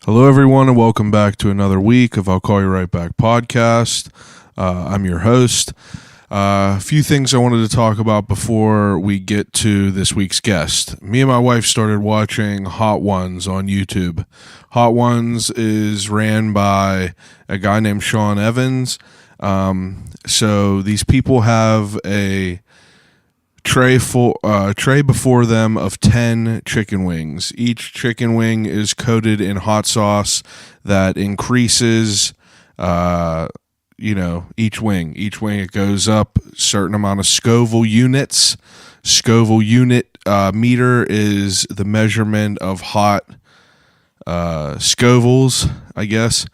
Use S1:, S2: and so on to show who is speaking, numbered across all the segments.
S1: Hello, everyone, and welcome back to another week of I'll Call You Right Back podcast. I'm your host. A few things I wanted to talk about before we get to this week's guest. Me and my wife started watching Hot Ones on YouTube. Hot Ones is ran by a guy named Sean Evans. So these people have a tray before them of 10 chicken wings. Each chicken wing is coated in hot sauce that increases each wing it goes up a certain amount of Scoville units. Scoville unit meter is the measurement of hot Scovilles, I guess.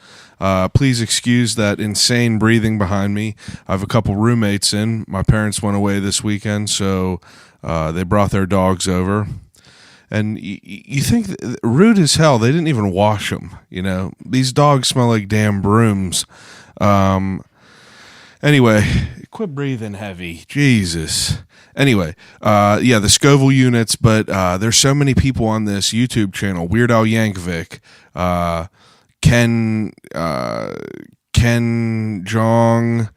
S1: Please excuse that insane breathing behind me. I have a couple roommates in. My parents went away this weekend, so they brought their dogs over. And you think, rude as hell, they didn't even wash them. You know, these dogs smell like damn brooms. Anyway, quit breathing heavy. Jesus. Anyway, the Scoville units, but there's so many people on this YouTube channel. Weird Al Yankovic, Ken Jeong,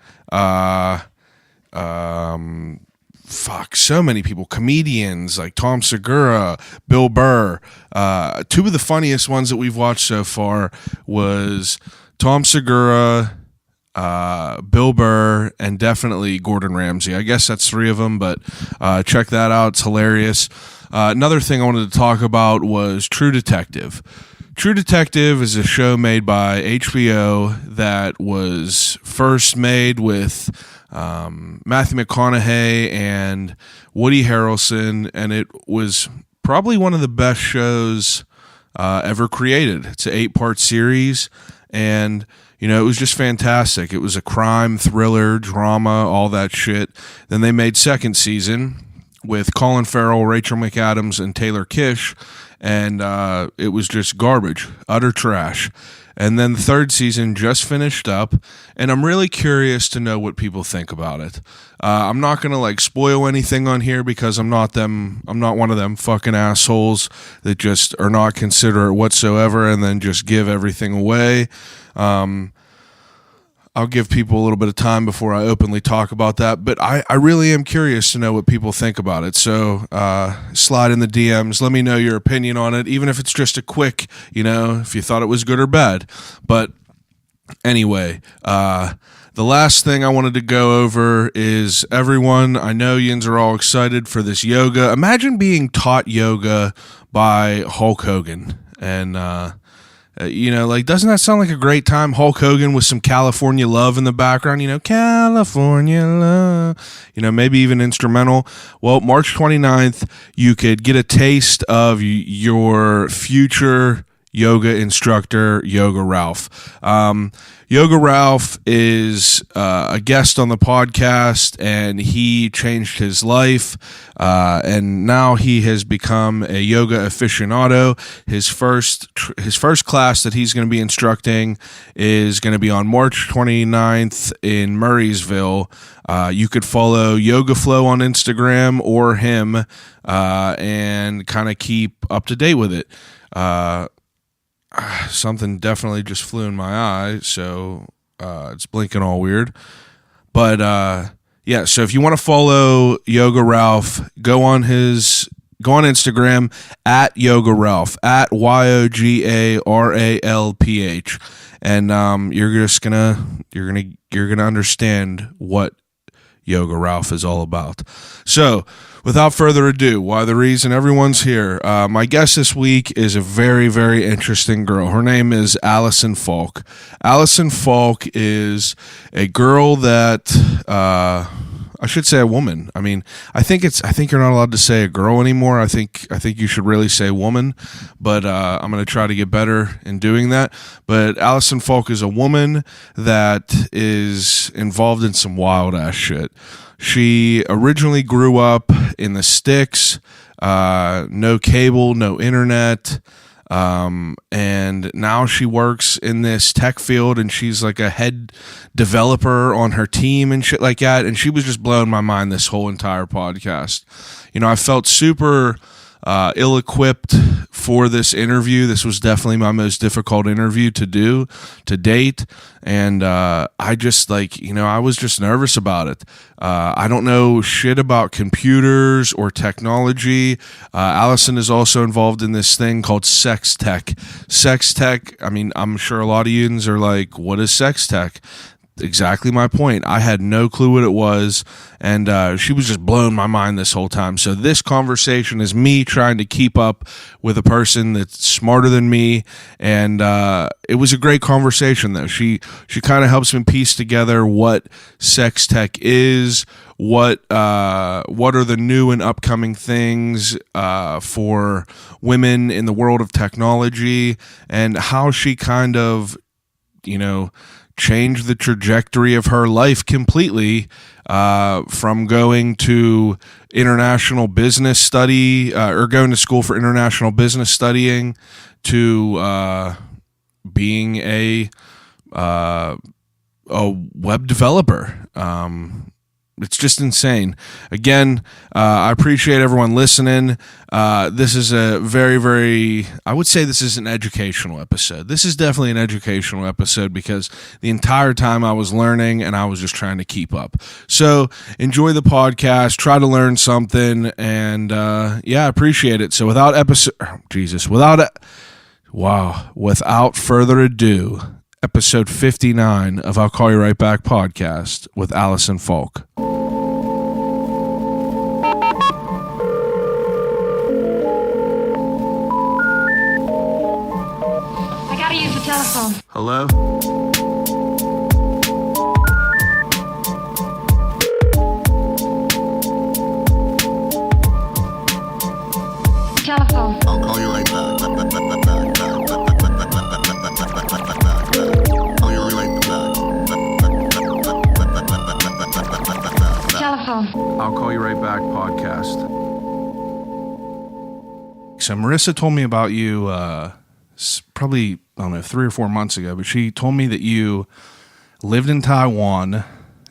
S1: so many people, comedians like Tom Segura, Bill Burr. Two of the funniest ones that we've watched so far was Tom Segura, Bill Burr, and definitely Gordon Ramsay. I guess that's three of them, but check that out. It's hilarious. Another thing I wanted to talk about was True Detective. True Detective is a show made by HBO that was first made with Matthew McConaughey and Woody Harrelson, and it was probably one of the best shows ever created. It's an 8-part series, and it was just fantastic. It was a crime, thriller, drama, all that shit. Then they made second season with Colin Farrell, Rachel McAdams, and Taylor Kish, and it was just garbage, utter trash. And then the third season just finished up, and I'm really curious to know what people think about it. I'm not gonna spoil anything on here because I'm not one of them fucking assholes that just are not considerate whatsoever and then just give everything away. I'll give people a little bit of time before I openly talk about that, but I really am curious to know what people think about it. So slide in the DMs, let me know your opinion on it, even if it's just a quick, if you thought it was good or bad. But anyway, the last thing I wanted to go over is everyone, I know yins are all excited for this yoga. Imagine being taught yoga by Hulk Hogan. And doesn't that sound like a great time? Hulk Hogan with some California Love in the background, California Love, maybe even instrumental. Well, March 29th, you could get a taste of your future yoga instructor, Yoga Ralph. Yoga Ralph is a guest on the podcast, and he changed his life, and now he has become a yoga aficionado. His first class that he's going to be instructing is going to be on March 29th in Murraysville. You could follow Yoga Flow on Instagram or him and kind of keep up to date with it. Something definitely just flew in my eye, so it's blinking all weird. But so if you want to follow Yoga Ralph, go on Instagram at Yoga Ralph, at YOGARALPH, and you're gonna understand what Yoga Ralph is all about. So, without further ado, why the reason everyone's here, my guest this week is a very, very interesting girl. Her name is Alison Falk. Alison Falk is a girl that, I should say a woman. I mean, I think you're not allowed to say a girl anymore. I think you should really say woman, but I'm going to try to get better in doing that. But Alison Falk is a woman that is involved in some wild ass shit. She originally grew up in the sticks, no cable, no internet, and now she works in this tech field, and she's like a head developer on her team and shit like that. And she was just blowing my mind this whole entire podcast. I felt super ill-equipped for this interview. This was definitely my most difficult interview to do to date. And I just I was just nervous about it. I don't know shit about computers or technology. Alison is also involved in this thing called Sextech. Sextech, I mean, I'm sure a lot of yous are like, what is Sextech? Exactly my point. I had no clue what it was, and she was just blowing my mind this whole time. So this conversation is me trying to keep up with a person that's smarter than me, and it was a great conversation, though. She kind of helps me piece together what sex tech is, what are the new and upcoming things for women in the world of technology, and how she kind of, changed the trajectory of her life completely, from going to international business study or going to school for international business studying to being a web developer. It's just insane. Again, I appreciate everyone listening. This is a very, very, I would say this is an educational episode. This is definitely an educational episode because the entire time I was learning and I was just trying to keep up. So enjoy the podcast, try to learn something, and I appreciate it. So without further ado, episode 59 of I'll Call You Right Back podcast with Alison Falk.
S2: I gotta use the telephone.
S1: Hello?
S2: Telephone.
S3: I'll call you right back.
S1: I'll Call You Right Back podcast. So Marissa told me about you probably, I don't know, 3 or 4 months ago, but she told me that you lived in Taiwan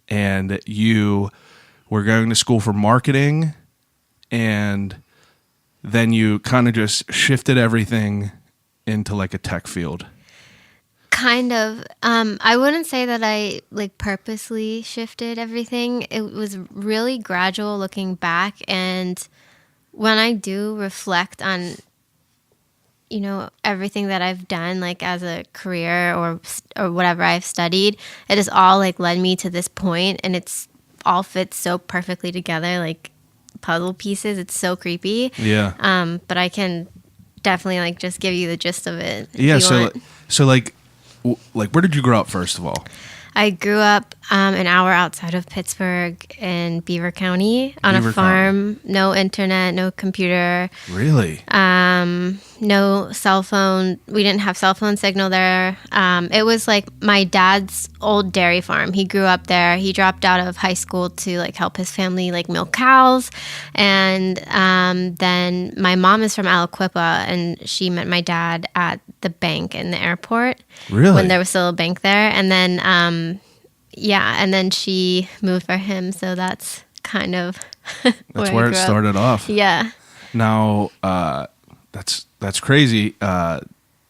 S1: and that you were going to school for marketing, and then you kind of just shifted everything into like a tech field.
S4: Kind of. I wouldn't say that I purposely shifted everything. It was really gradual looking back, and when I do reflect on, everything that I've done as a career or whatever I've studied, it has all led me to this point, and it's all fits so perfectly together like puzzle pieces. It's so creepy.
S1: Yeah.
S4: But I can definitely just give you the gist of it.
S1: Yeah. Where did you grow up, first of all?
S4: I grew up an hour outside of Pittsburgh in Beaver County on a farm. No internet, no computer.
S1: Really?
S4: No cell phone. We didn't have cell phone signal there. It was my dad's old dairy farm. He grew up there. He dropped out of high school to help his family milk cows. And then my mom is from Aliquippa, and she met my dad at the bank in the airport.
S1: Really?
S4: When there was still a bank there. And then and then she moved for him, so that's kind of
S1: where it started off.
S4: Yeah.
S1: Now, that's crazy.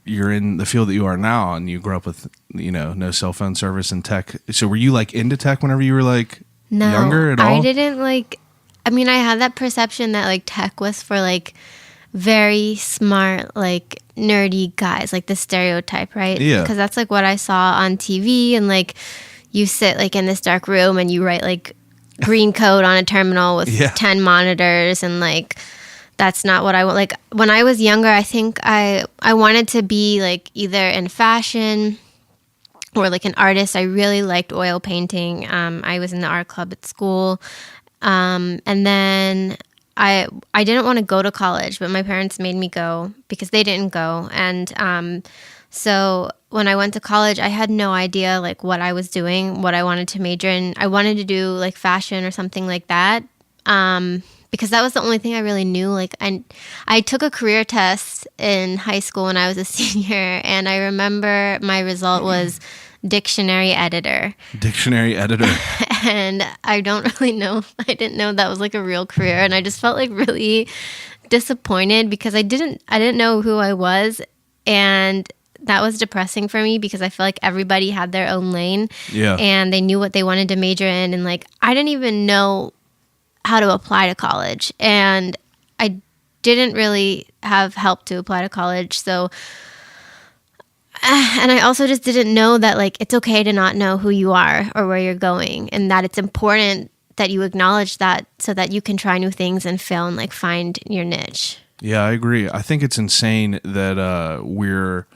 S1: You're in the field that you are now, and you grew up with no cell phone service and tech. So were you into tech whenever you were younger at all?
S4: I didn't I mean, I had that perception that tech was for very smart, nerdy guys, the stereotype, right?
S1: Yeah.
S4: Because that's what I saw on TV, and you sit in this dark room and you write green code on a terminal with 10 monitors, and that's not what I want. When I was younger, I think I wanted to be either in fashion or an artist. I really liked oil painting. I was in the art club at school, and then I didn't want to go to college, but my parents made me go because they didn't go. And so when I went to college, I had no idea what I was doing, what I wanted to major in. I wanted to do fashion or something like that, because that was the only thing I really knew. I took a career test in high school when I was a senior, and I remember my result was dictionary editor.
S1: Dictionary editor.
S4: And I don't really know. I didn't know that was a real career, and I just felt really disappointed because I didn't know who I was, and that was depressing for me because I feel like everybody had their own lane, and they knew what they wanted to major in, and like I didn't even know how to apply to college, and I didn't really have help to apply to college, so and I also just didn't know that like it's okay to not know who you are or where you're going, and that it's important that you acknowledge that so that you can try new things and fail and like find your niche.
S1: Yeah, I agree. I think it's insane that we're,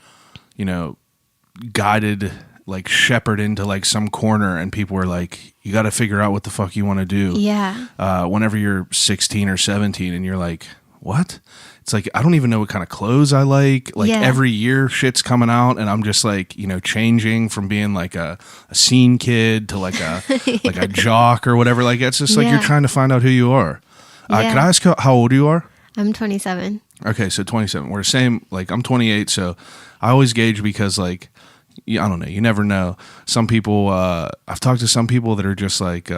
S1: guided, like shepherded into like some corner, and people are like, you got to figure out what the fuck you want to do.
S4: Yeah.
S1: Whenever you're 16 or 17 and you're like, what? It's like, I don't even know what kind of clothes I like. Like every year shit's coming out, and I'm just like, changing from being like a scene kid to like a like a jock or whatever. Like it's just like you're trying to find out who you are. Could I ask how old you are?
S4: I'm 27.
S1: Okay, so 27. We're the same. Like I'm 28, so I always gauge because like I don't know. You never know. Some people. I've talked to some people that are just like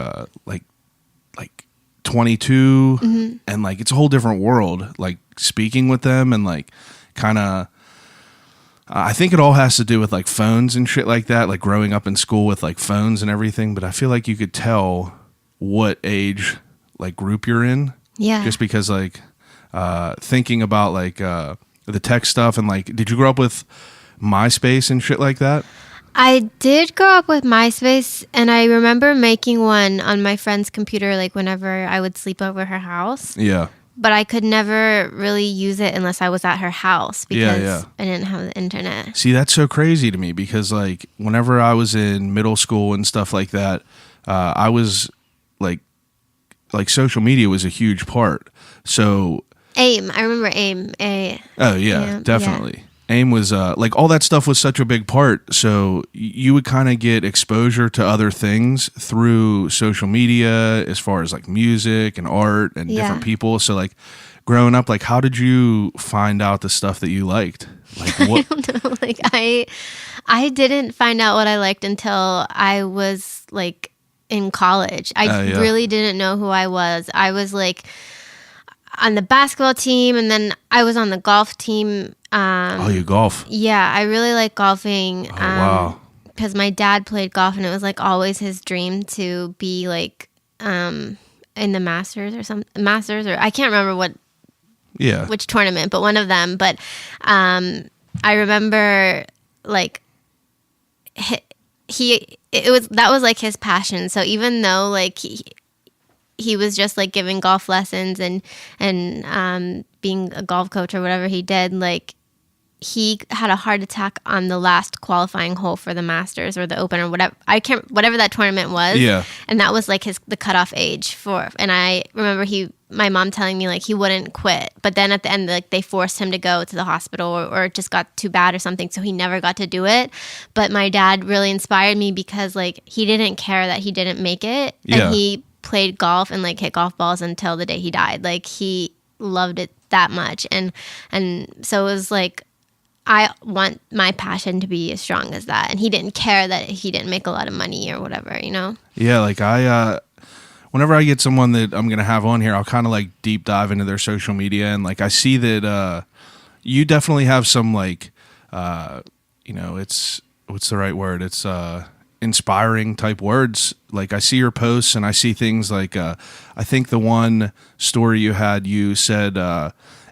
S1: 22, and like it's a whole different world. Like speaking with them and like kind of. I think it all has to do with like phones and shit like that. Like growing up in school with like phones and everything. But I feel like you could tell what age like group you're in.
S4: Yeah.
S1: Just because like thinking about like the tech stuff and like, did you grow up with MySpace and shit like that?
S4: I did grow up with MySpace, and I remember making one on my friend's computer like whenever I would sleep over her house.
S1: Yeah.
S4: But I could never really use it unless I was at her house because I didn't have the internet.
S1: See, that's so crazy to me because like whenever I was in middle school and stuff like that, I was like social media was a huge part. So
S4: AIM, I remember AIM.
S1: Oh yeah, definitely. Yeah. AIM was like all that stuff was such a big part. So you would kind of get exposure to other things through social media as far as like music and art and different people. So like growing up, like how did you find out the stuff that you liked? Like what?
S4: I don't know. Like I didn't find out what I liked until I was like in college. I really didn't know who I was. I was like on the basketball team, and then I was on the golf team.
S1: You golf?
S4: Yeah, I really like golfing.
S1: Oh, wow.
S4: Because my dad played golf, and it was like always his dream to be like in the Masters or something. Masters, or I can't remember which tournament, but one of them. But I remember like that was like his passion. So even though like he was just like giving golf lessons and being a golf coach or whatever he did, like he had a heart attack on the last qualifying hole for the Masters or the Open or whatever that tournament was. Yeah. And that was like the cutoff age and I remember my mom telling me like he wouldn't quit, but then at the end like they forced him to go to the hospital or it just got too bad or something, so he never got to do it. But my dad really inspired me because like he didn't care that he didn't make it, and he played golf and like hit golf balls until the day he died. Like he loved it that much, and so it was like I want my passion to be as strong as that, and he didn't care that he didn't make a lot of money or whatever,
S1: Yeah, like I whenever I get someone that I'm gonna have on here, I'll kind of like deep dive into their social media, and like I see that you definitely have some like it's what's the right word? It's inspiring type words. Like I see your posts and I see things like I think the one story you had, you said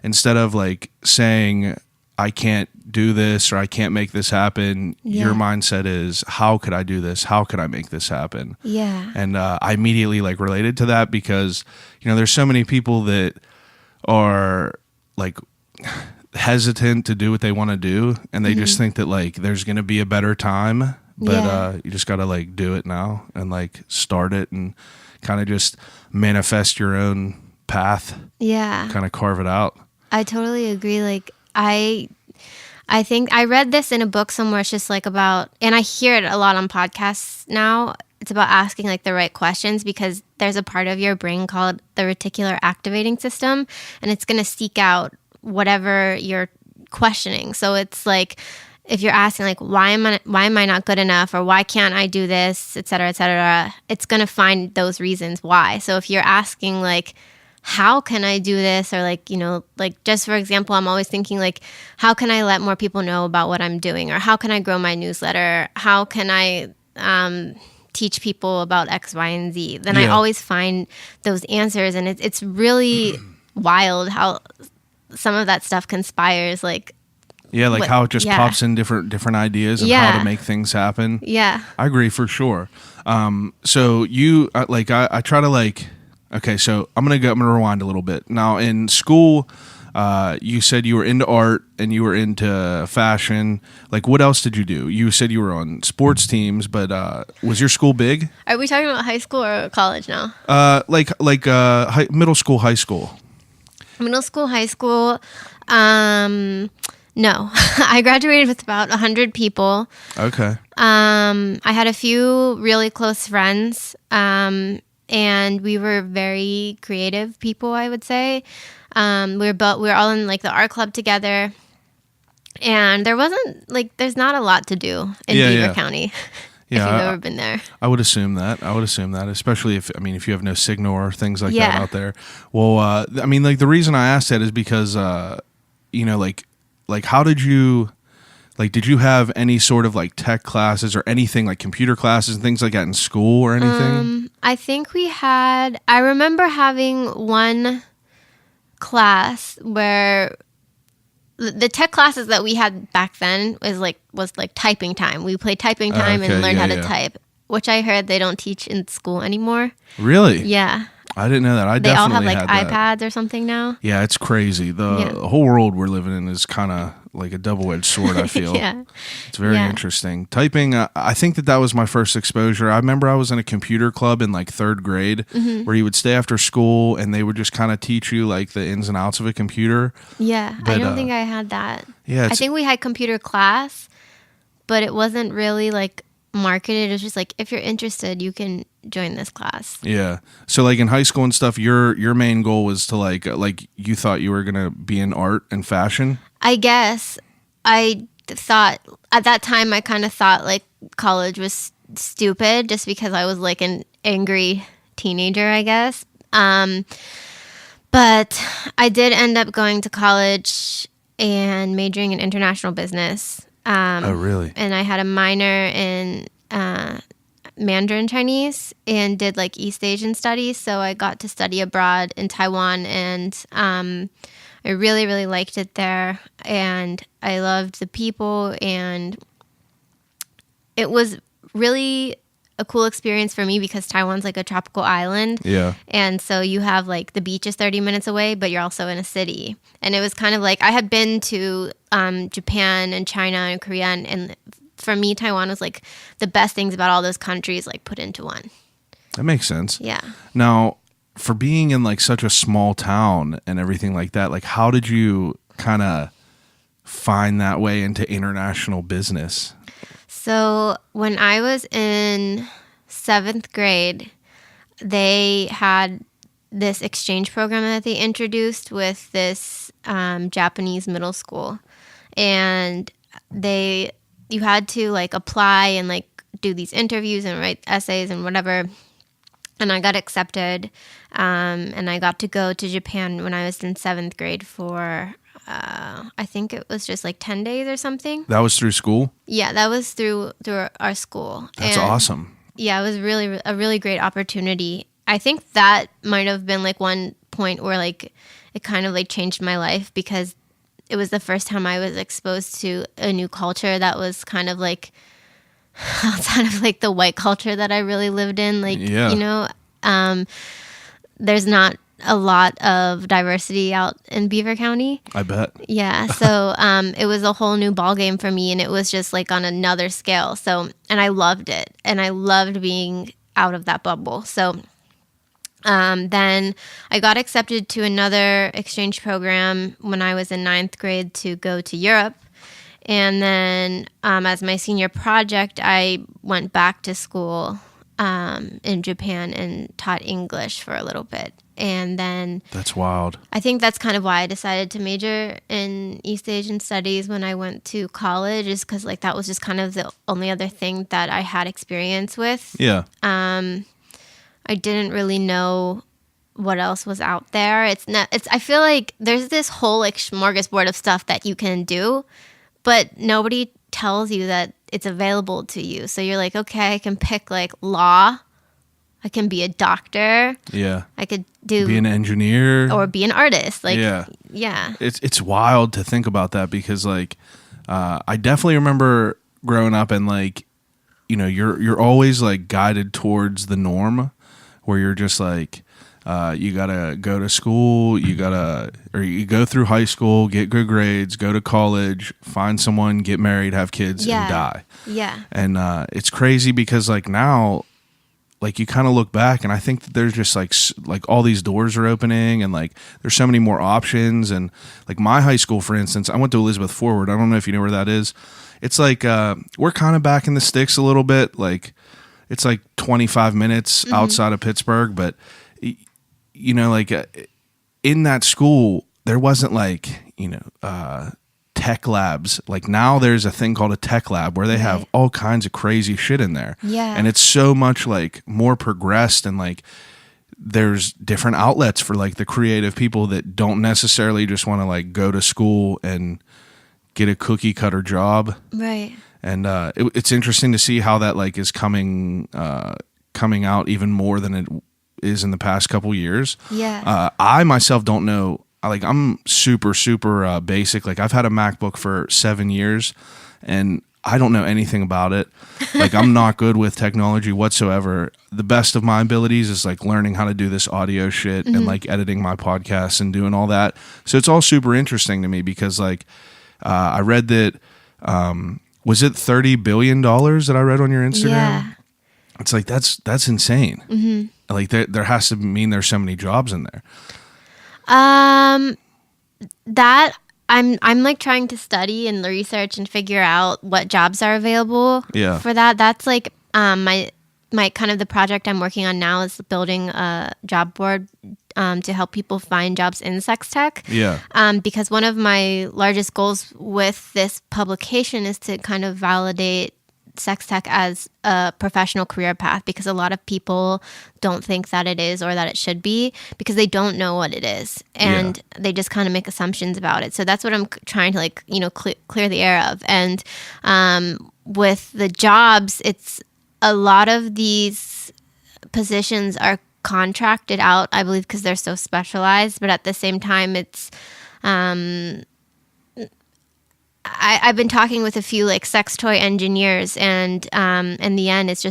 S1: instead of like saying I can't do this or I can't make this happen, your mindset is how could I do this? How could I make this happen?
S4: Yeah.
S1: And I immediately like related to that because there's so many people that are like hesitant to do what they want to do, and they just think that like there's going to be a better time. But you just got to like do it now and like start it and kind of just manifest your own path. Yeah. Kind of carve it out.
S4: I totally agree. Like I think I read this in a book somewhere. It's just like about, and I hear it a lot on podcasts now. It's about asking like the right questions because there's a part of your brain called the reticular activating system, and it's going to seek out whatever you're questioning. So it's like, if you're asking like, why am I not good enough, or why can't I do this, et cetera, it's going to find those reasons why. So if you're asking like, how can I do this? Or like, like just for example, I'm always thinking like, how can I let more people know about what I'm doing? Or how can I grow my newsletter? How can I teach people about X, Y, and Z? Then I always find those answers. And it's really wild how some of that stuff conspires. Like,
S1: how it just pops in different ideas of how to make things happen.
S4: Yeah.
S1: I agree for sure. So you I try to okay, so I'm gonna rewind a little bit. Now in school, you said you were into art and you were into fashion. Like, what else did you do? You said you were on sports teams, but was your school big?
S4: Are we talking about high school or college now?
S1: Middle school, high school.
S4: Middle school, high school. No, I graduated with about 100 people.
S1: Okay.
S4: I had a few really close friends, and we were very creative people, I would say. We were all in like the art club together, and there's not a lot to do in Beaver County. If you've ever been there. I would assume that,
S1: especially if you have no signal or things like that out there. Well, the reason I asked that is because, how did you have any sort of like tech classes or anything like computer classes and things like that in school or anything?
S4: I think I remember having one class where the tech classes that we had back then was like typing time. We played typing time and learned how to type, which I heard they don't teach in school anymore.
S1: Really?
S4: Yeah.
S1: I didn't know that.
S4: They all have
S1: had
S4: iPads or something now.
S1: Yeah, it's crazy. The whole world we're living in is kind of like a double-edged sword, I feel.
S4: Yeah.
S1: It's very interesting. Typing, I think that was my first exposure. I remember I was in a computer club in like 3rd grade where you would stay after school and they would just kind of teach you like the ins and outs of a computer.
S4: Yeah, but, I don't think I had that.
S1: Yeah,
S4: I think we had computer class, but it wasn't really like marketed. It was just like, if you're interested, you can join this class.
S1: Yeah. So like in high school and stuff, your main goal was to like you thought you were going to be in art and fashion?
S4: I guess. I thought at that time, I kind of thought like college was stupid just because I was like an angry teenager, I guess. But I did end up going to college and majoring in international business.
S1: Oh, really?
S4: And I had a minor in Mandarin Chinese and did like East Asian studies. So I got to study abroad in Taiwan, and I really, really liked it there. And I loved the people, and it was really a cool experience for me because Taiwan's like a tropical island.
S1: Yeah.
S4: And so you have like the beach is 30 minutes away, but you're also in a city. And it was kind of like I had been to Japan and China and Korea, and for me, Taiwan was like the best things about all those countries like put into one.
S1: That makes sense.
S4: Yeah.
S1: Now, for being in like such a small town and everything like that, like how did you kind of find that way into international business?
S4: So when I was in 7th grade, they had this exchange program that they introduced with this Japanese middle school, and you had to like apply and like do these interviews and write essays and whatever. And I got accepted, and I got to go to Japan when I was in 7th grade for I think it was just like 10 days or something.
S1: That was through school?
S4: Yeah, that was through our school.
S1: That's awesome.
S4: Yeah, it was really a really great opportunity. I think that might have been like one point where like it kind of like changed my life, because it was the first time I was exposed to a new culture that was kind of like outside of like the white culture that I really lived in. Like, there's not a lot of diversity out in Beaver County.
S1: I bet.
S4: Yeah. So it was a whole new ballgame for me, and it was just like on another scale. So, and I loved it, and I loved being out of that bubble. So then I got accepted to another exchange program when I was in 9th grade to go to Europe. And then as my senior project, I went back to school in Japan and taught English for a little bit. And then
S1: that's wild.
S4: I think that's kind of why I decided to major in East Asian studies when I went to college, is because like that was just kind of the only other thing that I had experience with.
S1: Yeah.
S4: I didn't really know what else was out there. I feel like there's this whole like smorgasbord of stuff that you can do, but nobody tells you that it's available to you. So you're like, okay, I can pick like law. I can be a doctor.
S1: Yeah.
S4: I could
S1: be an engineer
S4: or be an artist. Like,
S1: yeah.
S4: Yeah.
S1: It's wild to think about that because like, I definitely remember growing up and like, you know, you're always like guided towards the norm where you're just like, you gotta go to school, you go through high school, get good grades, go to college, find someone, get married, have kids, and die.
S4: Yeah.
S1: And it's crazy because like now, like you kind of look back and I think that there's just like all these doors are opening and like there's so many more options. And like my high school, for instance, I went to Elizabeth Forward. I don't know if you know where that is. It's like we're kind of back in the sticks a little bit. Like it's like 25 minutes outside of Pittsburgh, but you know, like in that school, there wasn't like, you know, tech labs. Like now there's a thing called a tech lab where they have all kinds of crazy shit in there.
S4: Yeah.
S1: And it's so much like more progressed and like there's different outlets for like the creative people that don't necessarily just want to like go to school and get a cookie cutter job.
S4: Right.
S1: And it's interesting to see how that like is coming out even more than it is in the past couple years.
S4: Yeah.
S1: I myself don't know. Like I'm super basic. Like I've had a MacBook for 7 years, and I don't know anything about it. Like I'm not good with technology whatsoever. The best of my abilities is like learning how to do this audio shit and like editing my podcasts and doing all that. So it's all super interesting to me because like I read that was it $30 billion that I read on your Instagram?
S4: Yeah.
S1: It's like that's insane. Mm-hmm. Like there has to mean there's so many jobs in there.
S4: That I'm like trying to study and research and figure out what jobs are available for that. That's like my kind of the project I'm working on now is building a job board to help people find jobs in sex tech.
S1: Yeah.
S4: Because one of my largest goals with this publication is to kind of validate sex tech as a professional career path, because a lot of people don't think that it is or that it should be because they don't know what it is and they just kind of make assumptions about it. So that's what I'm trying to like, you know, clear the air of. And with the jobs, it's a lot of these positions are contracted out, I believe, because they're so specialized. But at the same time, it's I've been talking with a few like sex toy engineers, and in the end, it's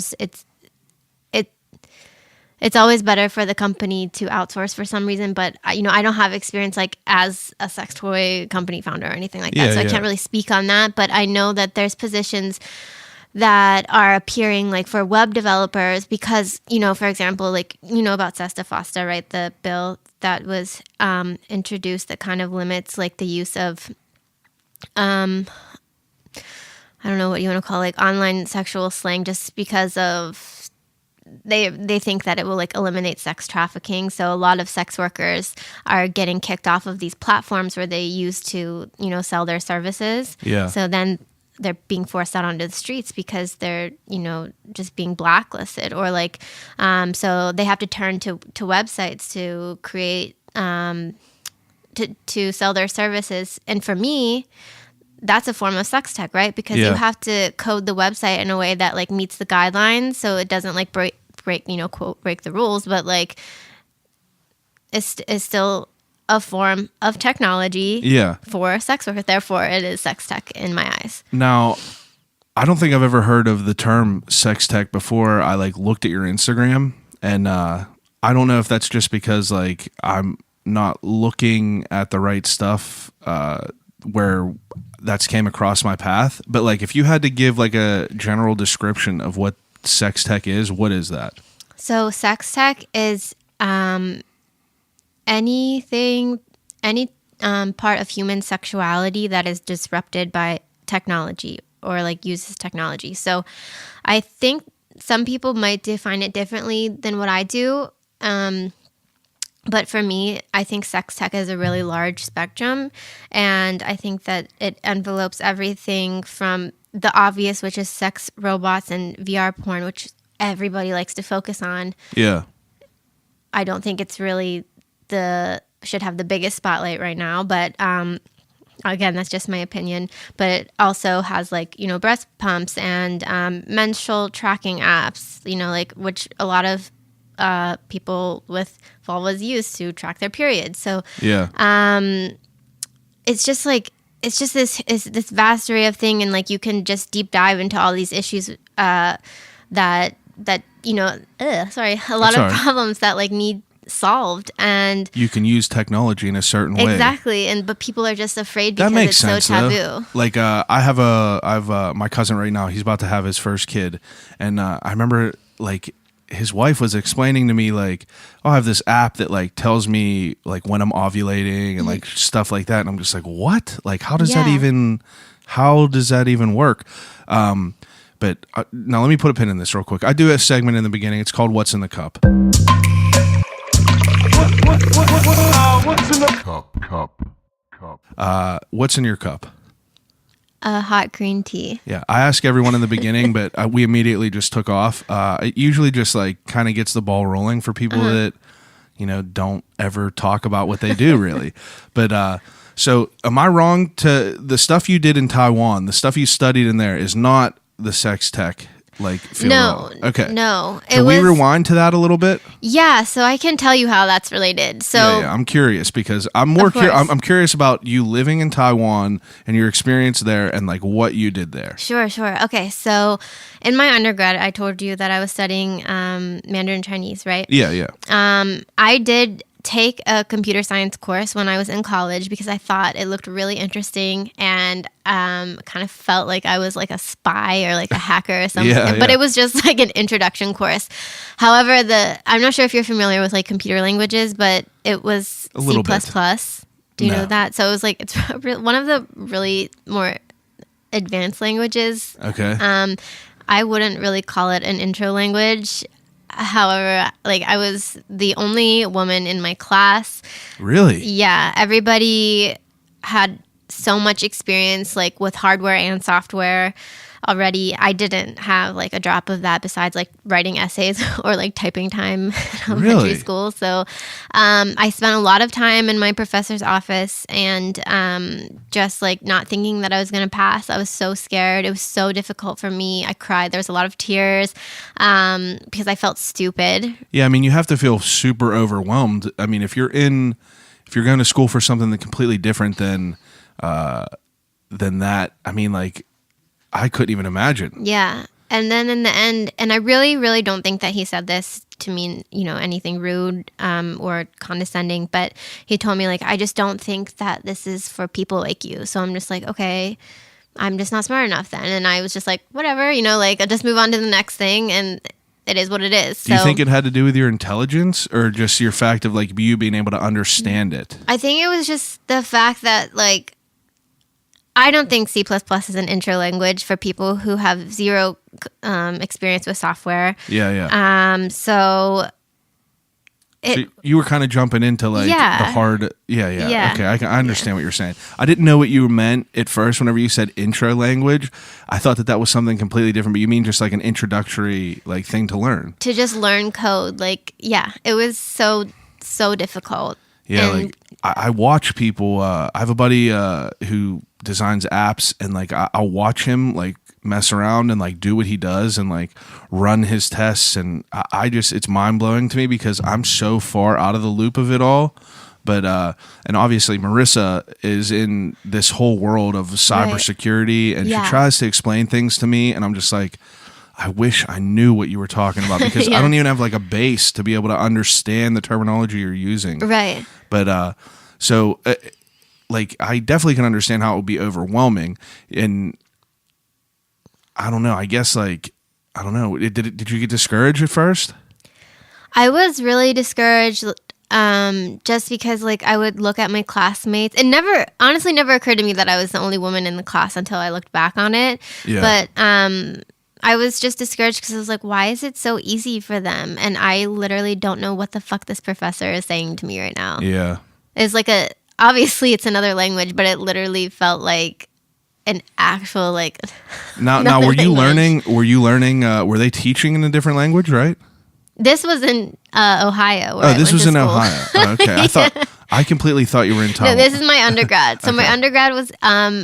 S4: always better for the company to outsource for some reason. But you know, I don't have experience like as a sex toy company founder or anything like that, so I can't really speak on that. But I know that there's positions that are appearing like for web developers because, you know, for example, like, you know about SESTA FOSTA, right? The bill that was introduced that kind of limits like the use of I don't know what you want to call like online sexual slang, just because of they think that it will like eliminate sex trafficking. So a lot of sex workers are getting kicked off of these platforms where they used to, you know, sell their services.
S1: Yeah.
S4: So then they're being forced out onto the streets because they're, you know, just being blacklisted, or like so they have to turn to websites to create to sell their services. And for me, that's a form of sex tech, right? Because you have to code the website in a way that like meets the guidelines, so it doesn't like break you know, quote, break the rules, but like it's still a form of technology for sex work. Therefore, it is sex tech in my eyes.
S1: Now, I don't think I've ever heard of the term sex tech before I like looked at your Instagram, and I don't know if that's just because like I'm not looking at the right stuff where that's came across my path. But like if you had to give like a general description of what sex tech is, what is that?
S4: So sex tech is any part of human sexuality that is disrupted by technology or like uses technology. So I think some people might define it differently than what I do. But for me, I think sex tech is a really large spectrum, and I think that it envelopes everything from the obvious, which is sex robots and VR porn, which everybody likes to focus on.
S1: Yeah.
S4: I don't think it's really should have the biggest spotlight right now, but again, that's just my opinion. But it also has like, breast pumps and menstrual tracking apps, like which a lot of people with vulvas use to track their periods. So it's just this vast array of thing, and like you can just deep dive into all these issues that a lot of problems that like need solved, and
S1: you can use technology in a certain way.
S4: Exactly, but people are just afraid because
S1: that makes
S4: it's
S1: sense,
S4: so taboo.
S1: Though. Like I have my cousin right now. He's about to have his first kid, and I remember like his wife was explaining to me like, oh, I have this app that like tells me like when I'm ovulating and like stuff like that, and I'm just like, what? Like how does that even work? But now let me put a pin in this real quick. I do a segment in the beginning. It's called What's in the Cup. What's in the cup? What's in your cup?
S4: A hot green tea.
S1: Yeah, I ask everyone in the beginning, but we immediately just took off. It usually just like kind of gets the ball rolling for people that don't ever talk about what they do really. But so am I wrong to the stuff you did in Taiwan? The stuff you studied in there is not the sex tech like field?
S4: No.
S1: Okay.
S4: No.
S1: Can we rewind to that a little bit?
S4: Yeah, so I can tell you how that's related. So
S1: yeah, I'm curious because I'm curious about you living in Taiwan and your experience there and like what you did there.
S4: Sure. Okay, so in my undergrad, I told you that I was studying Mandarin Chinese, right?
S1: Yeah.
S4: I did take a computer science course when I was in college because I thought it looked really interesting and kind of felt like I was like a spy or like a hacker or something. But it was just like an introduction course. However, I'm not sure if you're familiar with like computer languages, but it was
S1: a little
S4: C++.
S1: bit.
S4: Do you know that? So it was like it's one of the really more advanced languages.
S1: Okay.
S4: I wouldn't really call it an intro language. However, like I was the only woman in my class.
S1: Really?
S4: Yeah. Everybody had so much experience like with hardware and software already. I didn't have like a drop of that besides like writing essays or like typing time in elementary school. So I spent a lot of time in my professor's office and just like not thinking that I was going to pass. I was so scared. It was so difficult for me. I cried. There was a lot of tears because I felt stupid.
S1: Yeah, I mean, you have to feel super overwhelmed. I mean, if you're going to school for something that's completely different than that, I mean, like, I couldn't even imagine.
S4: Yeah. And then in the end, and I really, really don't think that he said this to mean, anything rude or condescending, but he told me, like, I just don't think that this is for people like you. So I'm just like, okay, I'm just not smart enough then. And I was just like, whatever, like, I'll just move on to the next thing. And it is what it is.
S1: Do you think it had to do with your intelligence or just your fact of, like, you being able to understand it?
S4: I think it was just the fact that, like, I don't think C++ is an intro language for people who have zero experience with software.
S1: Yeah.
S4: So
S1: you were kind of jumping into like the hard. Yeah. Okay, I understand what you're saying. I didn't know what you meant at first. Whenever you said intro language, I thought that was something completely different. But you mean just like an introductory like thing to learn? To
S4: just learn code. Like, yeah, it was so difficult.
S1: Yeah, like I watch people. I have a buddy who designs apps, and like I'll watch him like mess around and like do what he does and like run his tests, and I just it's mind blowing to me because I'm so far out of the loop of it all. But and obviously Marissa is in this whole world of cybersecurity, and she tries to explain things to me, and I'm just like, I wish I knew what you were talking about because I don't even have like a base to be able to understand the terminology you're using.
S4: Right.
S1: But so like I definitely can understand how it would be overwhelming, and I don't know. I guess like I don't know. Did you get discouraged at first?
S4: I was really discouraged. Just because like I would look at my classmates. It honestly never occurred to me that I was the only woman in the class until I looked back on it. Yeah. But I was just discouraged because I was like, why is it so easy for them? And I literally don't know what the fuck this professor is saying to me right now. Yeah. It's like obviously it's another language, but it literally felt like an actual like.
S1: Now were you learning, were they teaching in a different language, right?
S4: This was in Ohio.
S1: Oh, this was in Ohio. Oh, okay. I completely thought you were in Taiwan.
S4: No, this is my undergrad. So my undergrad was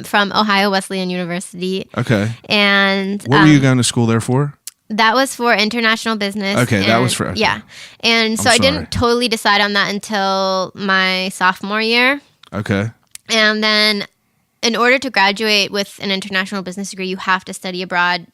S4: from Ohio Wesleyan University.
S1: Okay.
S4: And
S1: what were you going to school there for?
S4: That was for international business.
S1: Okay, that was for... Okay.
S4: Yeah. And so I didn't totally decide on that until my sophomore year.
S1: Okay.
S4: And then in order to graduate with an international business degree, you have to study abroad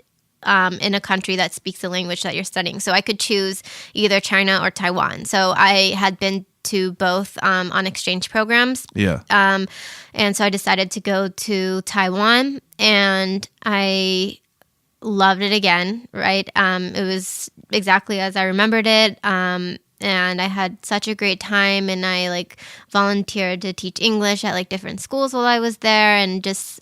S4: in a country that speaks the language that you're studying. So I could choose either China or Taiwan. So I had been to both on exchange programs.
S1: Yeah.
S4: And so I decided to go to Taiwan, and I loved it again, right? It was exactly as I remembered it. And I had such a great time, and I like volunteered to teach English at like different schools while I was there, and just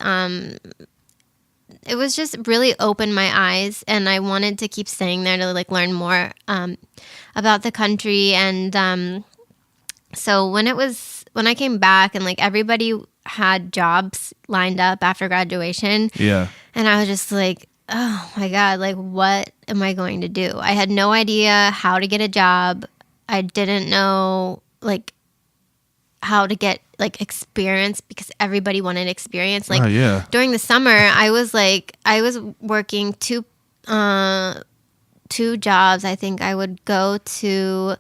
S4: it was just really opened my eyes, and I wanted to keep staying there to like learn more about the country. And so when I came back, and like everybody had jobs lined up after graduation,
S1: yeah,
S4: and I was just like, oh my God, like what am I going to do? I had no idea how to get a job. I didn't know like how to get like experience, because everybody wanted experience. Like during the summer, I was working two jobs. I think I would go to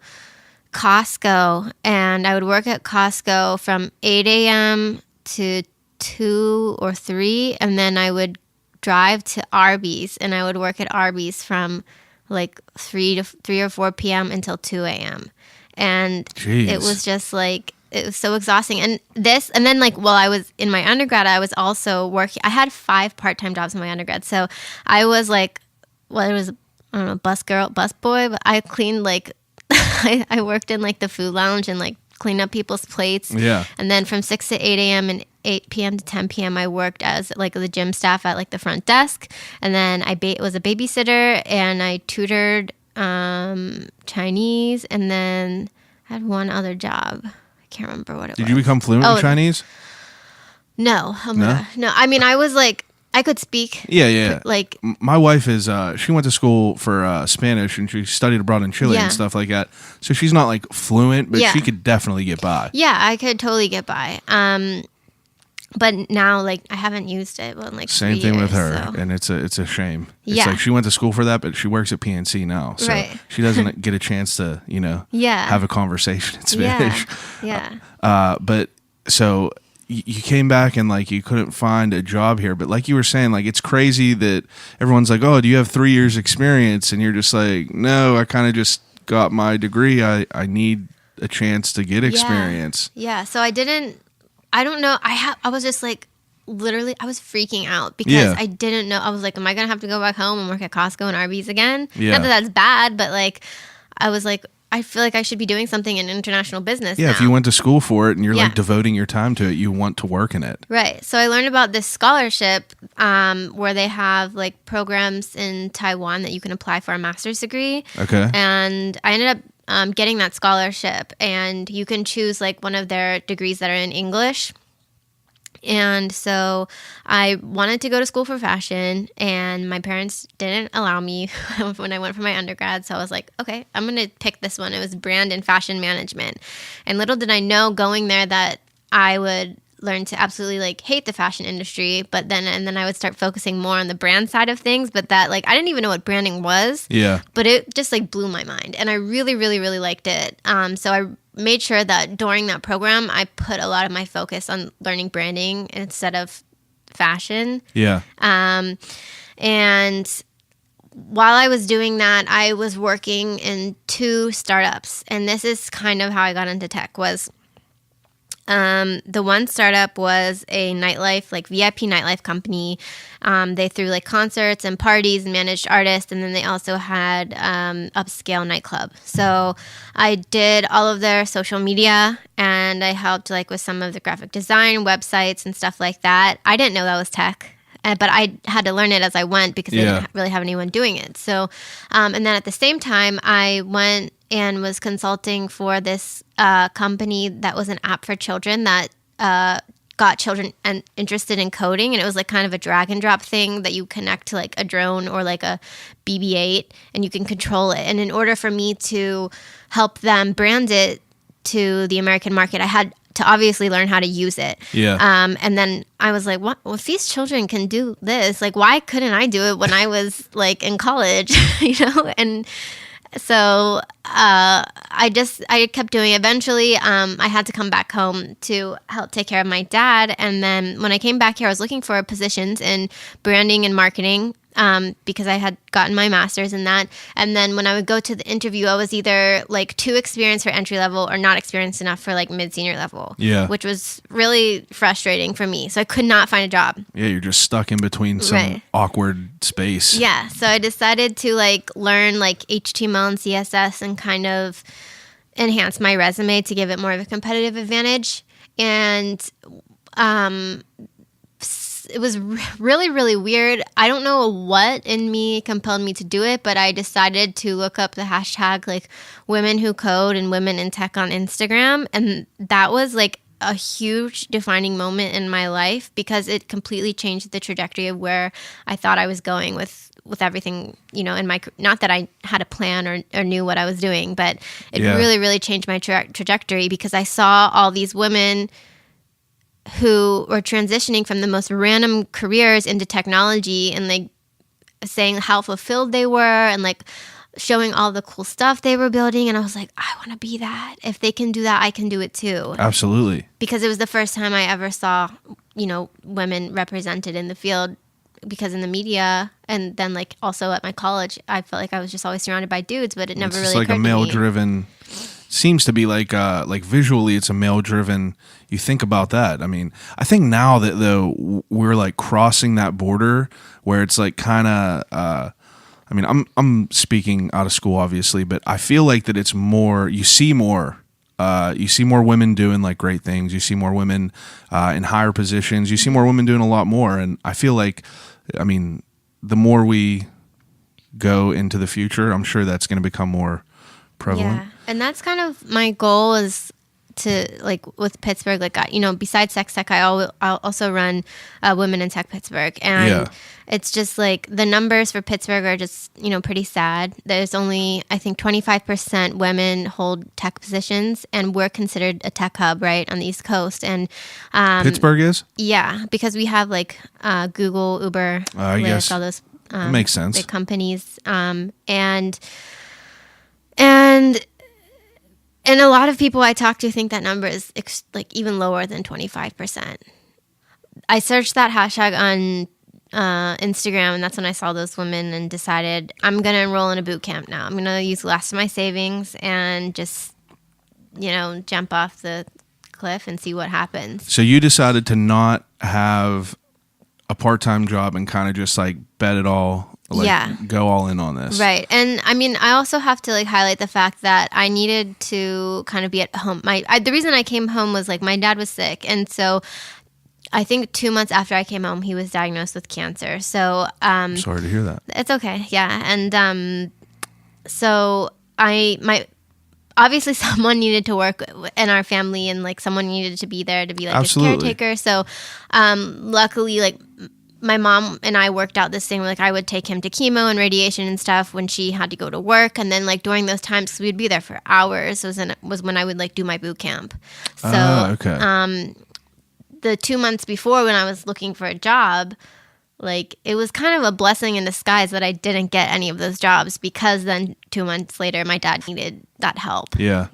S4: Costco, and I would work at Costco from 8 a.m. to 2 or 3, and then I would drive to Arby's, and I would work at Arby's from like 3 or 4 p.m. until 2 a.m. And
S1: Jeez.
S4: It was just like, it was so exhausting. And then like while I was in my undergrad, I was also working. I had 5 part-time jobs in my undergrad. So I was like, well, it was, I don't know, bus boy, but I cleaned like, I worked in like the food lounge and like cleaned up people's plates.
S1: Yeah.
S4: And then from 6 to 8 a.m. and 8 p.m. to 10 p.m. I worked as like the gym staff at like the front desk. And then I was a babysitter, and I tutored Chinese, and then I had one other job. I can't remember what it was.
S1: Did you become fluent in Chinese?
S4: No. Oh my God. No. I mean, I was like, I could speak.
S1: Yeah.
S4: Like,
S1: my wife is, she went to school for Spanish, and she studied abroad in Chile and stuff like that. So she's not like fluent, but she could definitely get by.
S4: Yeah, I could totally get by. But now, like, I haven't used it in like
S1: Same
S4: 3
S1: thing
S4: years,
S1: with her,
S4: so.
S1: and it's a shame. It's
S4: Yeah.
S1: like she went to school for that, but she works at PNC now, so she doesn't get a chance to, have a conversation in Spanish.
S4: Yeah.
S1: But so you came back, and like you couldn't find a job here, but like you were saying, like it's crazy that everyone's like, "Oh, do you have 3 years experience?" And you're just like, "No, I kind of just got my degree. I need a chance to get experience."
S4: Yeah. So I don't know. I was just like, literally, I was freaking out because I didn't know. I was like, am I going to have to go back home and work at Costco and Arby's again?
S1: Yeah.
S4: Not that that's bad, but like, I was like, I feel like I should be doing something in international business now.
S1: If you went to school for it and you're like devoting your time to it, you want to work in it.
S4: Right. So I learned about this scholarship where they have like programs in Taiwan that you can apply for a master's degree.
S1: Okay.
S4: And I ended up getting that scholarship, and you can choose like one of their degrees that are in English. And so I wanted to go to school for fashion, and my parents didn't allow me when I went for my undergrad. So I was like, okay, I'm going to pick this one. It was brand and fashion management. And little did I know going there that I would learn to absolutely like hate the fashion industry, but then I would start focusing more on the brand side of things. But that like I didn't even know what branding was.
S1: Yeah.
S4: But it just like blew my mind, and I really, really, really liked it. So I made sure that during that program, I put a lot of my focus on learning branding instead of fashion.
S1: Yeah.
S4: And while I was doing that, I was working in 2 startups, and this is kind of how I got into tech. Was the one startup was a nightlife, like VIP nightlife company. They threw like concerts and parties and managed artists, and then they also had upscale nightclub. So I did all of their social media, and I helped like with some of the graphic design, websites, and stuff like that. I didn't know that was tech. But I had to learn it as I went because they didn't really have anyone doing it. So, and then at the same time, I went and was consulting for this company that was an app for children that got children and interested in coding, and it was like kind of a drag and drop thing that you connect to like a drone or like a BB-8 and you can control it. And in order for me to help them brand it to the American market, I had to obviously learn how to use it.
S1: Yeah.
S4: And then I was like, what? Well, if these children can do this, like, why couldn't I do it when I was like in college, And so I kept doing it. Eventually, I had to come back home to help take care of my dad. And then when I came back here, I was looking for positions in branding and marketing. Because I had gotten my master's in that. And then when I would go to the interview, I was either like too experienced for entry level or not experienced enough for like mid-senior level.
S1: Yeah.
S4: Which was really frustrating for me. So I could not find a job.
S1: Yeah, you're just stuck in between some awkward space.
S4: Yeah. So I decided to like learn like HTML and CSS and kind of enhance my resume to give it more of a competitive advantage. And it was really, really weird. I don't know what in me compelled me to do it, but I decided to look up the hashtag like women who code and women in tech on Instagram. And that was like a huge defining moment in my life because it completely changed the trajectory of where I thought I was going with everything, in my, not that I had a plan or knew what I was doing, but it really, really changed my trajectory because I saw all these women who were transitioning from the most random careers into technology and like saying how fulfilled they were and like showing all the cool stuff they were building. And I was like, I want to be that. If they can do that, I can do it too.
S1: Absolutely.
S4: Because it was the first time I ever saw, women represented in the field, because in the media and then like also at my college, I felt like I was just always surrounded by dudes, but it never really occurred to me.
S1: It's like a male-driven, seems to be like visually it's a male-driven. You think about that. I mean, I think now that though we're like crossing that border where it's like kind of. I'm speaking out of school obviously, but I feel like that it's more. You see more women doing like great things. You see more women in higher positions. You see more women doing a lot more, and I feel like, the more we go into the future, I'm sure that's going to become more prevalent.
S4: Yeah, and that's kind of my goal is to like with Pittsburgh, like besides Sextech, I also run Women in Tech Pittsburgh, and it's just like the numbers for Pittsburgh are just pretty sad. There's only I think 25% women hold tech positions, and we're considered a tech hub right on the East Coast. And
S1: Pittsburgh is
S4: because we have like Google, Uber, Lyft, all those
S1: that makes sense.
S4: big companies, and a lot of people I talk to think that number is like even lower than 25%. I searched that hashtag on Instagram, and that's when I saw those women and decided I'm going to enroll in a boot camp now. I'm going to use the last of my savings and just, jump off the cliff and see what happens.
S1: So you decided to not have a part-time job and kind of just like bet it all. Go all in on this.
S4: Right. And I also have to like highlight the fact that I needed to kind of be at home. The reason I came home was like my dad was sick. And so I think 2 months after I came home, he was diagnosed with cancer. So
S1: sorry to hear that.
S4: It's okay. Yeah. And so obviously someone needed to work in our family, and like someone needed to be there to be like a caretaker. So luckily, like my mom and I worked out this thing where like I would take him to chemo and radiation and stuff when she had to go to work, and then like during those times we'd be there for hours was when I would like do my boot camp. So the 2 months before when I was looking for a job, like it was kind of a blessing in disguise that I didn't get any of those jobs, because then 2 months later my dad needed that help. Yeah,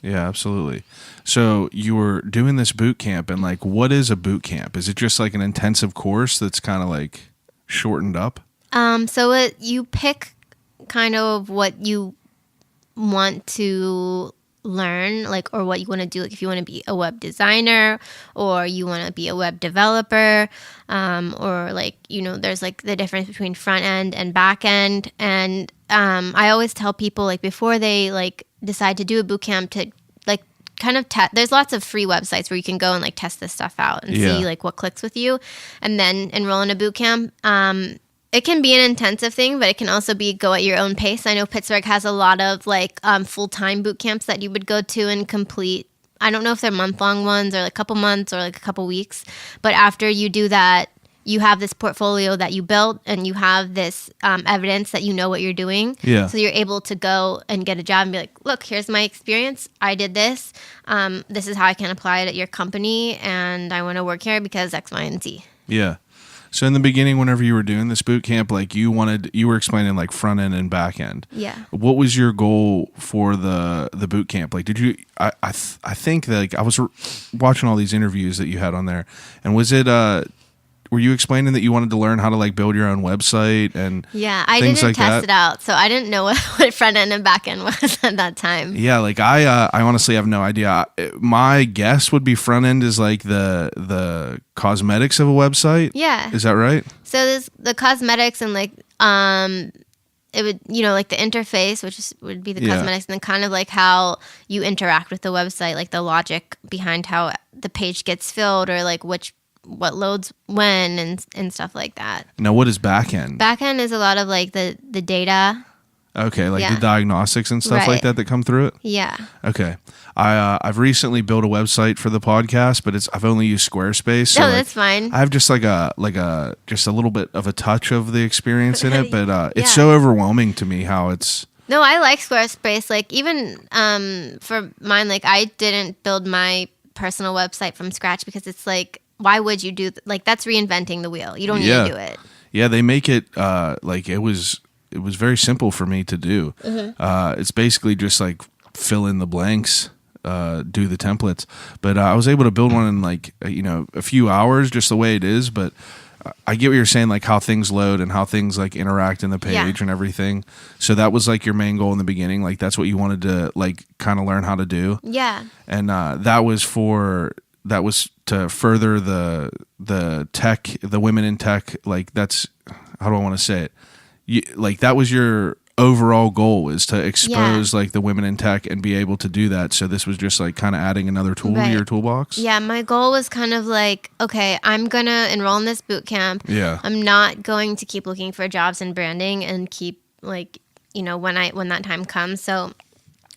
S1: absolutely. So you were doing this boot camp, and like, what is a boot camp? Is it just like an intensive course that's kind of like shortened up?
S4: So you pick kind of what you want to learn, like, or what you want to do. Like if you want to be a web designer, or you want to be a web developer, or like, there's like the difference between front end and back end. And I always tell people like before they like decide to do a boot camp to like kind of there's lots of free websites where you can go and like test this stuff out and see like what clicks with you, and then enroll in a boot camp. It can be an intensive thing, but it can also be go at your own pace. I know Pittsburgh has a lot of like full-time boot camps that you would go to and complete I don't know if they're month-long ones or like a couple months or like a couple weeks. But after you do that, you have this portfolio that you built and you have this evidence that you know what you're doing.
S1: Yeah.
S4: So you're able to go and get a job and be like, look, here's my experience. I did this. This is how I can apply it at your company. And I want to work here because X, Y, and Z.
S1: Yeah. So in the beginning, whenever you were doing this boot camp, like you were explaining like front end and back end.
S4: Yeah.
S1: What was your goal for the boot camp? Like, did you? I think that like I was watching all these interviews that you had on there, and was it were you explaining that you wanted to learn how to like build your own website and
S4: I
S1: things
S4: didn't
S1: like
S4: test
S1: that?
S4: it out, so I didn't know what front end and back end was at that time.
S1: Yeah, like I honestly have no idea. My guess would be front end is like the cosmetics of a website.
S4: Yeah.
S1: Is that right?
S4: So there's the cosmetics and like it would, like the interface, would be the
S1: Yeah.
S4: cosmetics, and then kind of like how you interact with the website, like the logic behind how the page gets filled or like what loads when and stuff like that.
S1: Now, what is back end?
S4: Back end is a lot of like the data.
S1: Okay, like
S4: Yeah.
S1: the diagnostics and stuff like
S4: Right.
S1: that come through it.
S4: Yeah.
S1: Okay, I've recently built a website for the podcast, but I've only used Squarespace. So like,
S4: that's fine.
S1: I have just like a just a little bit of a touch of the experience in it, but it's
S4: Yeah.
S1: so overwhelming to me how it's.
S4: No, I like Squarespace. Like even for mine, like I didn't build my personal website from scratch because it's like, why would you do like that's reinventing the wheel? You don't need to do it.
S1: Yeah, they make it like it was very simple for me to do.
S4: Mm-hmm.
S1: It's basically just like fill in the blanks, do the templates. But I was able to build one in like a few hours, just the way it is. But I get what you're saying, like how things load and how things like interact in the page
S4: Yeah.
S1: and everything. So that was like your main goal in the beginning. Like that's what you wanted to like kind of learn how to do.
S4: Yeah.
S1: And that was to further the tech, the women in tech. Like that's, how do I want to say it? Like that was your overall goal, is to expose like the women in tech and be able to do that. So this was just like kind of adding another tool to your toolbox.
S4: Yeah, my goal was kind of like, okay, I'm gonna enroll in this boot camp.
S1: Yeah.
S4: I'm not going to keep looking for jobs in branding and keep like, when that time comes. So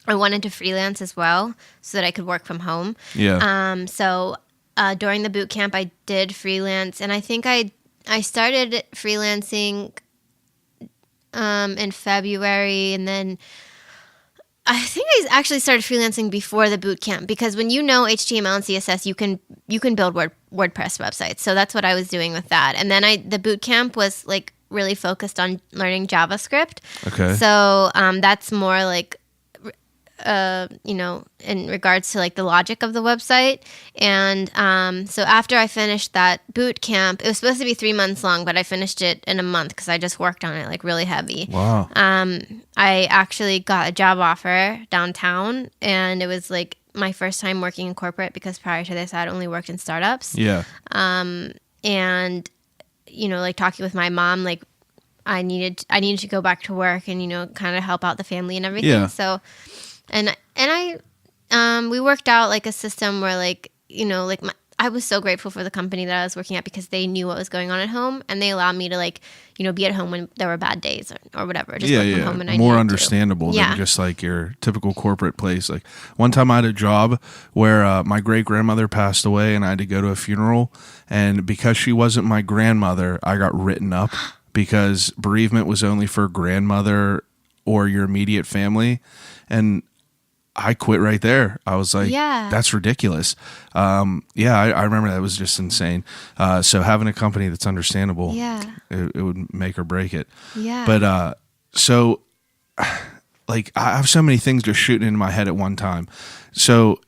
S4: I wanted to freelance as well so that I could work from home.
S1: Yeah.
S4: So during the boot camp, I did freelance, and I think I started freelancing in February, and then I think I actually started freelancing before the boot camp, because when you know HTML and CSS, you can build WordPress websites. So that's what I was doing with that. And then the boot camp was like really focused on learning JavaScript.
S1: Okay.
S4: So that's more like in regards to like the logic of the website. And so after I finished that boot camp, it was supposed to be 3 months long, but I finished it in a month because I just worked on it like really heavy.
S1: Wow.
S4: I actually got a job offer downtown, and it was like my first time working in corporate, because prior to this I had only worked in startups.
S1: Yeah.
S4: And like talking with my mom, like I needed to go back to work and kind of help out the family and everything.
S1: Yeah.
S4: So and I we worked out like a system where like I was so grateful for the company that I was working at, because they knew what was going on at home, and they allowed me to like be at home when there were bad days or whatever. Just work from home when I
S1: more
S4: needed
S1: understandable
S4: to.
S1: than just like your typical corporate place. Like one time I had a job where my great grandmother passed away, and I had to go to a funeral, and because she wasn't my grandmother, I got written up because bereavement was only for grandmother or your immediate family, and I quit right there. I was like, that's ridiculous. I remember that was just insane. So having a company that's understandable, it would make or break it.
S4: Yeah.
S1: But so like I have so many things just shooting into my head at one time. So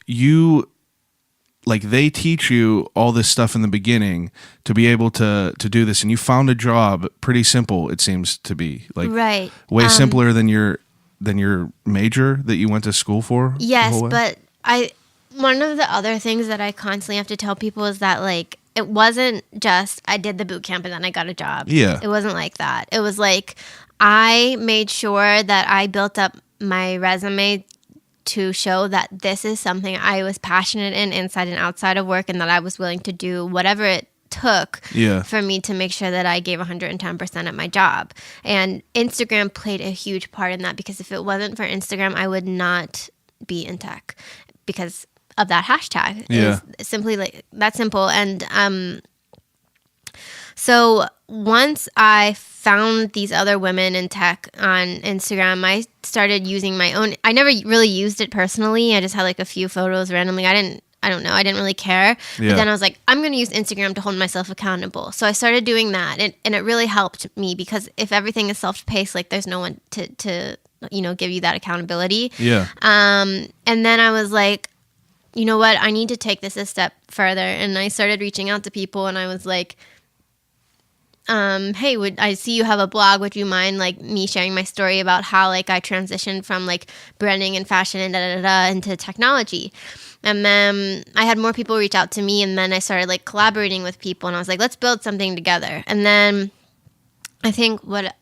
S1: they teach you all this stuff in the beginning to be able to do this, and you found a job pretty simple, it seems to be, like
S4: right.
S1: way simpler than your major that you went to school for?
S4: Yes, but one of the other things that I constantly have to tell people is that like it wasn't just I did the boot camp and then I got a job.
S1: Yeah.
S4: It wasn't like that. It was like I made sure that I built up my resume to show that this is something I was passionate in inside and outside of work, and that I was willing to do whatever it took for me to make sure that I gave 110% at my job. And Instagram played a huge part in that, because if it wasn't for Instagram, I would not be in tech, because of that hashtag.
S1: Yeah.
S4: Is simply like that simple. And so once I found these other women in tech on Instagram, I started using my own. I never really used it personally. I just had like a few photos randomly. I don't know. I didn't really care.
S1: Yeah.
S4: But then I was like, I'm going to use Instagram to hold myself accountable. So I started doing that. And it really helped me because if everything is self-paced, like there's no one to give you that accountability.
S1: Yeah.
S4: And then I was like, you know what? I need to take this a step further. And I started reaching out to people and I was like, hey, I see you have a blog. Would you mind like me sharing my story about how like I transitioned from like branding and fashion and into technology? And then I had more people reach out to me, and then I started like collaborating with people, and I was like, let's build something together. And then I think what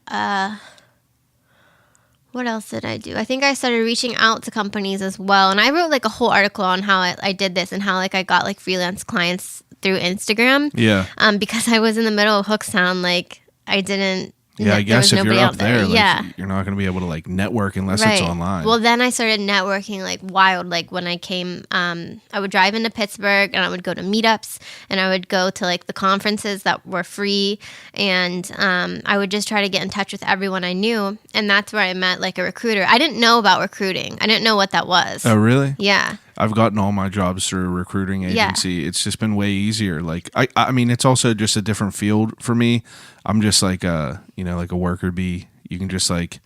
S4: else did I do? I think I started reaching out to companies as well, and I wrote like a whole article on how I did this and how like I got like freelance clients through Instagram.
S1: Yeah.
S4: Because I was in the middle of Hookstown, like I didn't.
S1: Yeah, I guess if you're up there, like,
S4: yeah.
S1: you're not going to be able to like network unless it's online.
S4: Well, then I started networking like wild. Like when I came, I would drive into Pittsburgh and I would go to meetups and I would go to like the conferences that were free. And I would just try to get in touch with everyone I knew. And that's where I met like a recruiter. I didn't know about recruiting. I didn't know what that was.
S1: Oh, really?
S4: Yeah.
S1: I've gotten all my jobs through a recruiting agency. Yeah. It's just been way easier. Like, I mean, it's also just a different field for me. I'm just like like a worker bee. You can just like,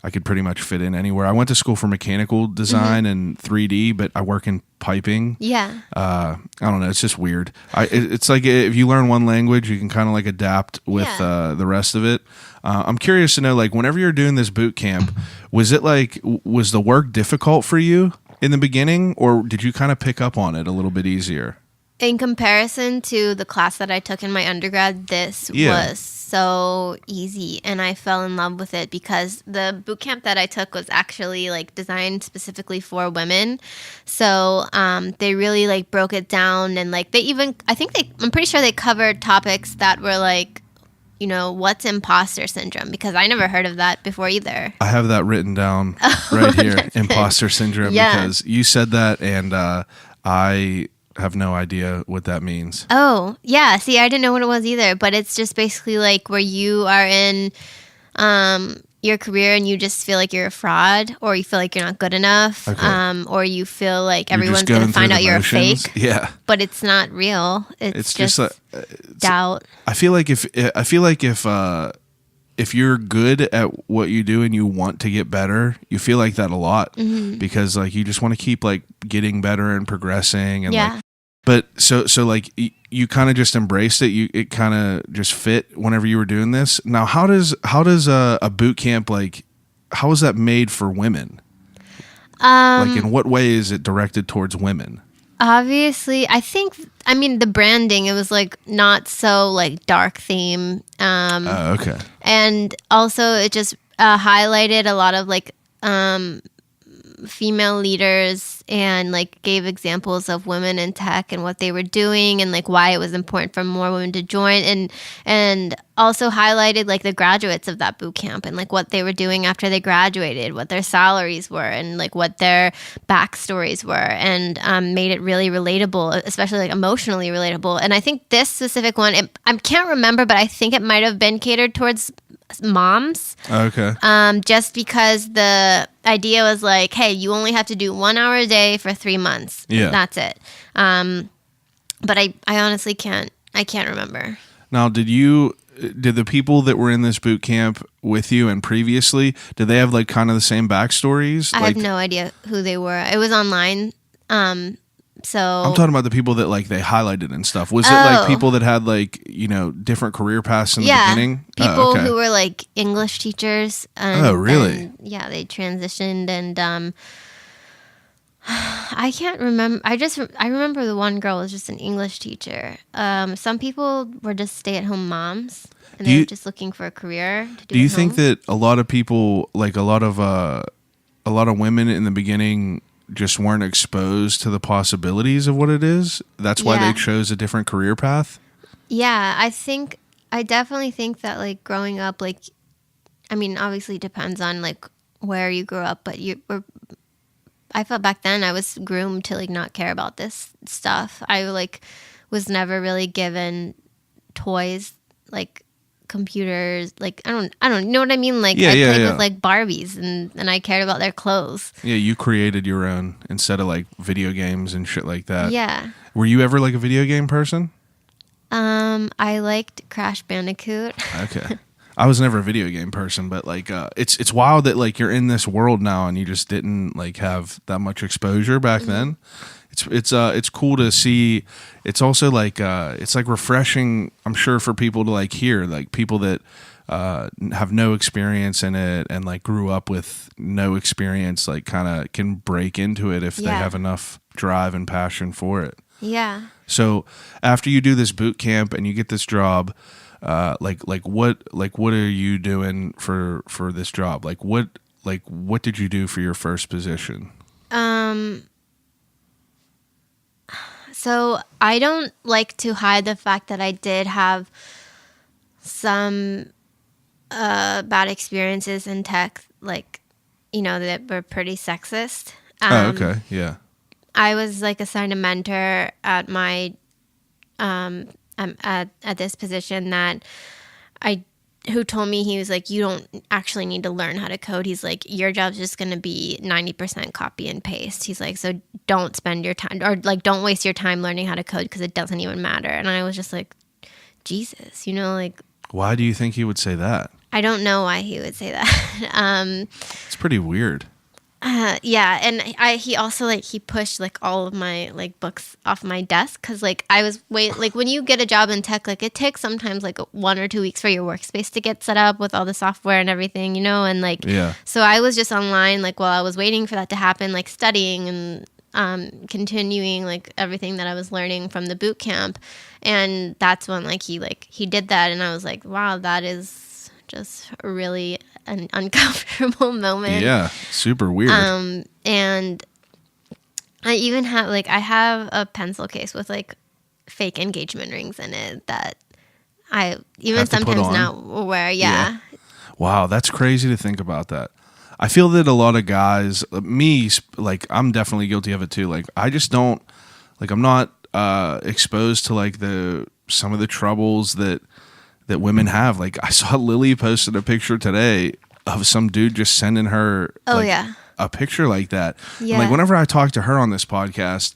S1: I could pretty much fit in anywhere. I went to school for mechanical design and 3D, but I work in piping.
S4: Yeah.
S1: I don't know. It's just weird. It's like if you learn one language, you can kind of like adapt with the rest of it. I'm curious to know, like, whenever you're doing this boot camp, was the work difficult for you in the beginning, or did you kind of pick up on it a little bit easier?
S4: In comparison to the class that I took in my undergrad, this was so easy, and I fell in love with it because the boot camp that I took was actually like designed specifically for women. So they really like broke it down, and like I'm pretty sure they covered topics that were like, what's imposter syndrome? Because I never heard of that before either.
S1: I have that written down right here, imposter syndrome, because you said that, and I have no idea what that means.
S4: Oh, yeah. See, I didn't know what it was either, but it's just basically like where you are in your career and you just feel like you're a fraud, or you feel like you're not good enough, or you feel like everyone's going to find out you're a fake.
S1: Yeah.
S4: But it's not real. It's just like, doubt.
S1: I feel like if you're good at what you do and you want to get better, you feel like that a lot because like you just want to keep like getting better and progressing and like. But so like you kind of just embraced it. It kind of just fit whenever you were doing this. Now, how does a boot camp, like, how is that made for women? Like, in what way is it directed towards women?
S4: Obviously, the branding, it was like not so like dark theme.
S1: Okay. And
S4: also it just highlighted a lot of like female leaders and like gave examples of women in tech and what they were doing and like why it was important for more women to join, and also highlighted like the graduates of that boot camp and like what they were doing after they graduated, what their salaries were and like what their backstories were, and made it really relatable, especially like emotionally relatable. And I think this specific one, I can't remember, but I think it might have been catered towards moms.
S1: Okay.
S4: Just because the idea was like, hey, you only have to do 1 hour a day for 3 months.
S1: Yeah.
S4: That's it. But I honestly can't remember.
S1: Now, did the people that were in this boot camp with you and previously, did they have like kind of the same backstories?
S4: I have no idea who they were. It was online. So
S1: I'm talking about the people that like they highlighted and stuff. Was it like people that had like, different career paths in the beginning?
S4: People who were like English teachers.
S1: Oh, really?
S4: They transitioned, and I can't remember. I remember the one girl was just an English teacher. Some people were just stay-at-home moms, and they were just looking for a career. Do
S1: you think that a lot of people, like a lot of women in the beginning, just weren't exposed to the possibilities of what it is? That's why they chose a different career path?
S4: Yeah, I definitely think that like growing up, like, I mean, obviously it depends on like where you grew up, but I felt back then I was groomed to like not care about this stuff. I like was never really given toys like computers, like I don't you know what I mean, like I played with like Barbies and I cared about their clothes.
S1: Yeah, you created your own instead of like video games and shit like that.
S4: Yeah.
S1: Were you ever like a video game person?
S4: I liked Crash Bandicoot.
S1: Okay. I was never a video game person, but like it's wild that like you're in this world now and you just didn't like have that much exposure back then. It's cool to see. It's also like it's like refreshing, I'm sure, for people to like hear, like people that have no experience in it and like grew up with no experience, like kind of can break into it if they have enough drive and passion for it.
S4: Yeah.
S1: So after you do this boot camp and you get this job, what are you doing for this job? Like what did you do for your first position?
S4: So I don't like to hide the fact that I did have some bad experiences in tech, like, you know, that were pretty sexist.
S1: Okay, yeah.
S4: I was like assigned a mentor at my at this position who told me, he was like, you don't actually need to learn how to code. He's like, your job's just going to be 90% copy and paste. He's like, so don't spend your time, or like, don't waste your time learning how to code because it doesn't even matter. And I was just like, Jesus, you know, like.
S1: Why do you think he would say that?
S4: I don't know why he would say that.
S1: It's pretty weird.
S4: Yeah, and he also like he pushed like all of my like books off my desk because like I was like when you get a job in tech, like it takes sometimes like 1 or 2 weeks for your workspace to get set up with all the software and everything, you know, and like so I was just online like while I was waiting for that to happen, like studying and continuing like everything that I was learning from the boot camp, and that's when like he did that, and I was like, wow, that is just really an uncomfortable moment.
S1: Yeah, super weird.
S4: And I even have I have a pencil case with like fake engagement rings in it that I even sometimes now wear. Yeah.
S1: Wow, that's crazy to think about that. I feel that a lot of guys, me, like I'm definitely guilty of it too. Like I just don't, like I'm not exposed to like some of the troubles that women have. Like I saw Lily posted a picture today of some dude just sending her a picture like that. Yeah. And like whenever I talked to her on this podcast,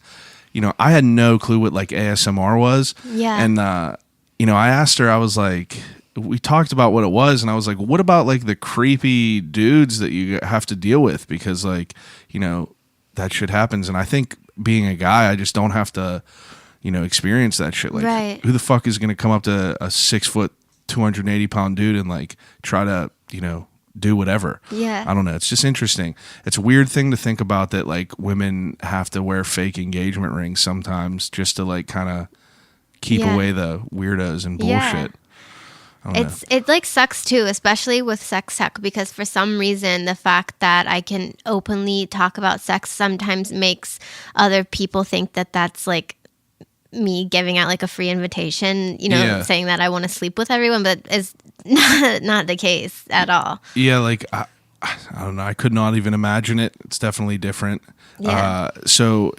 S1: you know, I had no clue what like ASMR was. Yeah. And you know, I asked her, I was like, we talked about what it was, and I was like, what about like the creepy dudes that you have to deal with? Because like, you know, that shit happens. And I think being a guy, I just don't have to, you know, experience that shit. Like who the fuck is going to come up to a 6 foot, 280 pound dude and like try to, you know, do whatever. Yeah. I don't know. It's just interesting. It's a weird thing to think about that like women have to wear fake engagement rings sometimes just to like kind of keep away the weirdos and bullshit.
S4: It like sucks too, especially with sex tech, because for some reason the fact that I can openly talk about sex sometimes makes other people think that that's like me giving out like a free invitation, you know, saying that I want to sleep with everyone, but it's not the case at all.
S1: Yeah, like I don't know, I could not even imagine it. It's definitely different. Yeah. So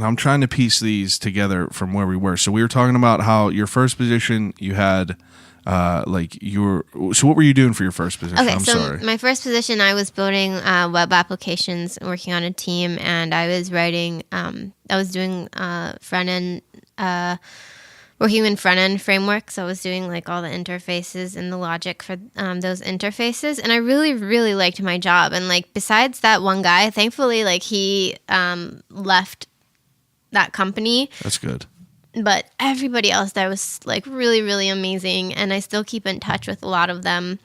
S1: I'm trying to piece these together from where we were. So we were talking about how your first position you had, so what were you doing for your first position?
S4: Okay, so my first position, I was building web applications, working on a team, and I was writing, I was doing front end, working in front end frameworks. So I was doing like all the interfaces and the logic for those interfaces, and I really, really liked my job. And like besides that one guy, thankfully, like he left that company.
S1: That's good.
S4: But everybody else there was like really, really amazing, and I still keep in touch with a lot of them,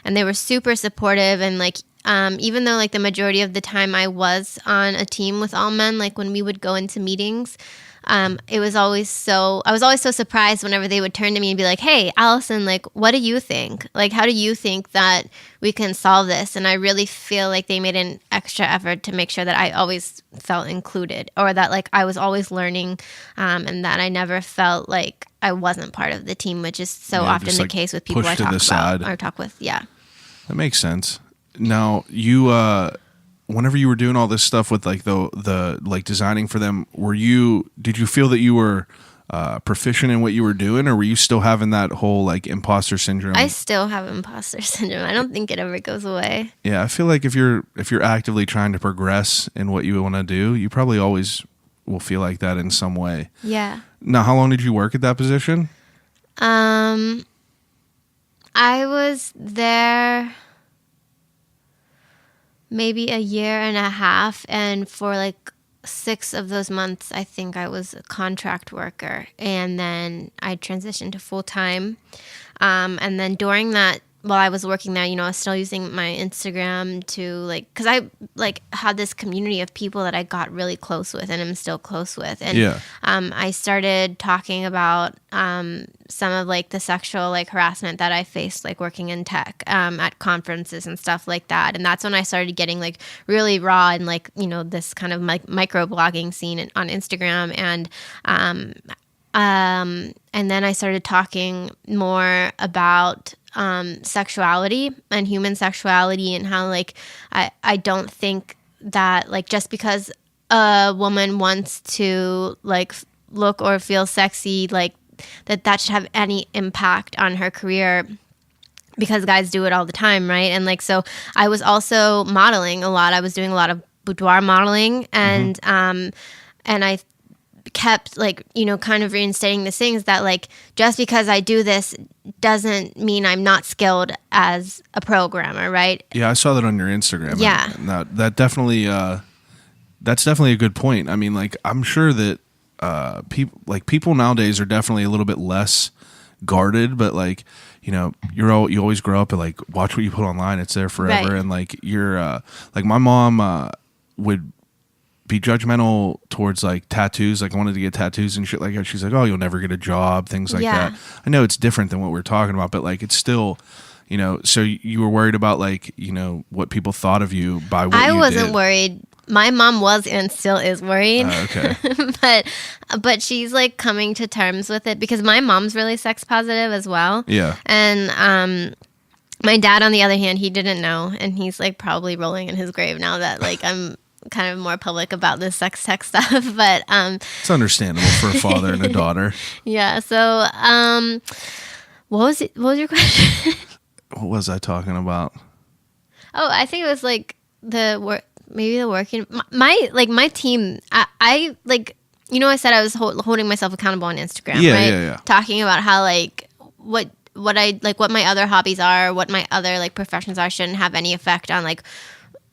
S4: and they were super supportive. And like even though like the majority of the time I was on a team with all men, like when we would go into meetings, I was always so surprised whenever they would turn to me and be like, hey, Alison, like, what do you think? Like, how do you think that we can solve this? And I really feel like they made an extra effort to make sure that I always felt included, or that like I was always learning, and that I never felt like I wasn't part of the team, which is so often the case with people I talk about or talk with. Yeah.
S1: That makes sense. Now, you whenever you were doing all this stuff with like the like designing for them, did you feel that you were proficient in what you were doing, or were you still having that whole like imposter syndrome?
S4: I still have imposter syndrome. I don't think it ever goes away.
S1: Yeah, I feel like if you're actively trying to progress in what you want to do, you probably always will feel like that in some way.
S4: Yeah.
S1: Now, how long did you work at that position?
S4: I was there maybe a year and a half, and for like 6 of those months, I think I was a contract worker, and then I transitioned to full time. And then during that, while I was working there, I was still using my Instagram to like, because I like had this community of people that I got really close with, and I'm still close with. And I started talking about some of like the sexual like harassment that I faced like working in tech at conferences and stuff like that. And that's when I started getting like really raw and like this kind of micro blogging scene on Instagram. And then I started talking more about sexuality and human sexuality, and how like I don't think that like just because a woman wants to like look or feel sexy, like that should have any impact on her career, because guys do it all the time, right? And like, so I was also modeling a lot. I was doing a lot of boudoir modeling, and I kept like kind of reinstating the things that like just because I do this doesn't mean I'm not skilled as a programmer, right?
S1: Yeah, I saw that on your Instagram.
S4: Yeah,
S1: and that definitely that's definitely a good point. I mean, like I'm sure that people nowadays are definitely a little bit less guarded, but like you always grow up and like watch what you put online. It's there forever, right. And like you're like my mom would be judgmental towards like tattoos. Like I wanted to get tattoos and shit like that. She's like, oh, you'll never get a job, things like that. I know it's different than what we're talking about, but like it's still, so you were worried about like, what people thought of you by what you did. I wasn't
S4: worried. My mom was and still is worried.
S1: Okay.
S4: but she's like coming to terms with it, because my mom's really sex positive as well.
S1: Yeah.
S4: And my dad, on the other hand, he didn't know, and he's like probably rolling in his grave now that like I'm kind of more public about this sex tech stuff. But
S1: it's understandable for a father and a daughter.
S4: Yeah. So what was your question?
S1: What was I talking about?
S4: Oh, I think it was like the work, maybe the working my team. I like, I said I was holding myself accountable on Instagram, right?
S1: Yeah.
S4: Talking about how like what I like, what my other hobbies are, what my other like professions are, shouldn't have any effect on like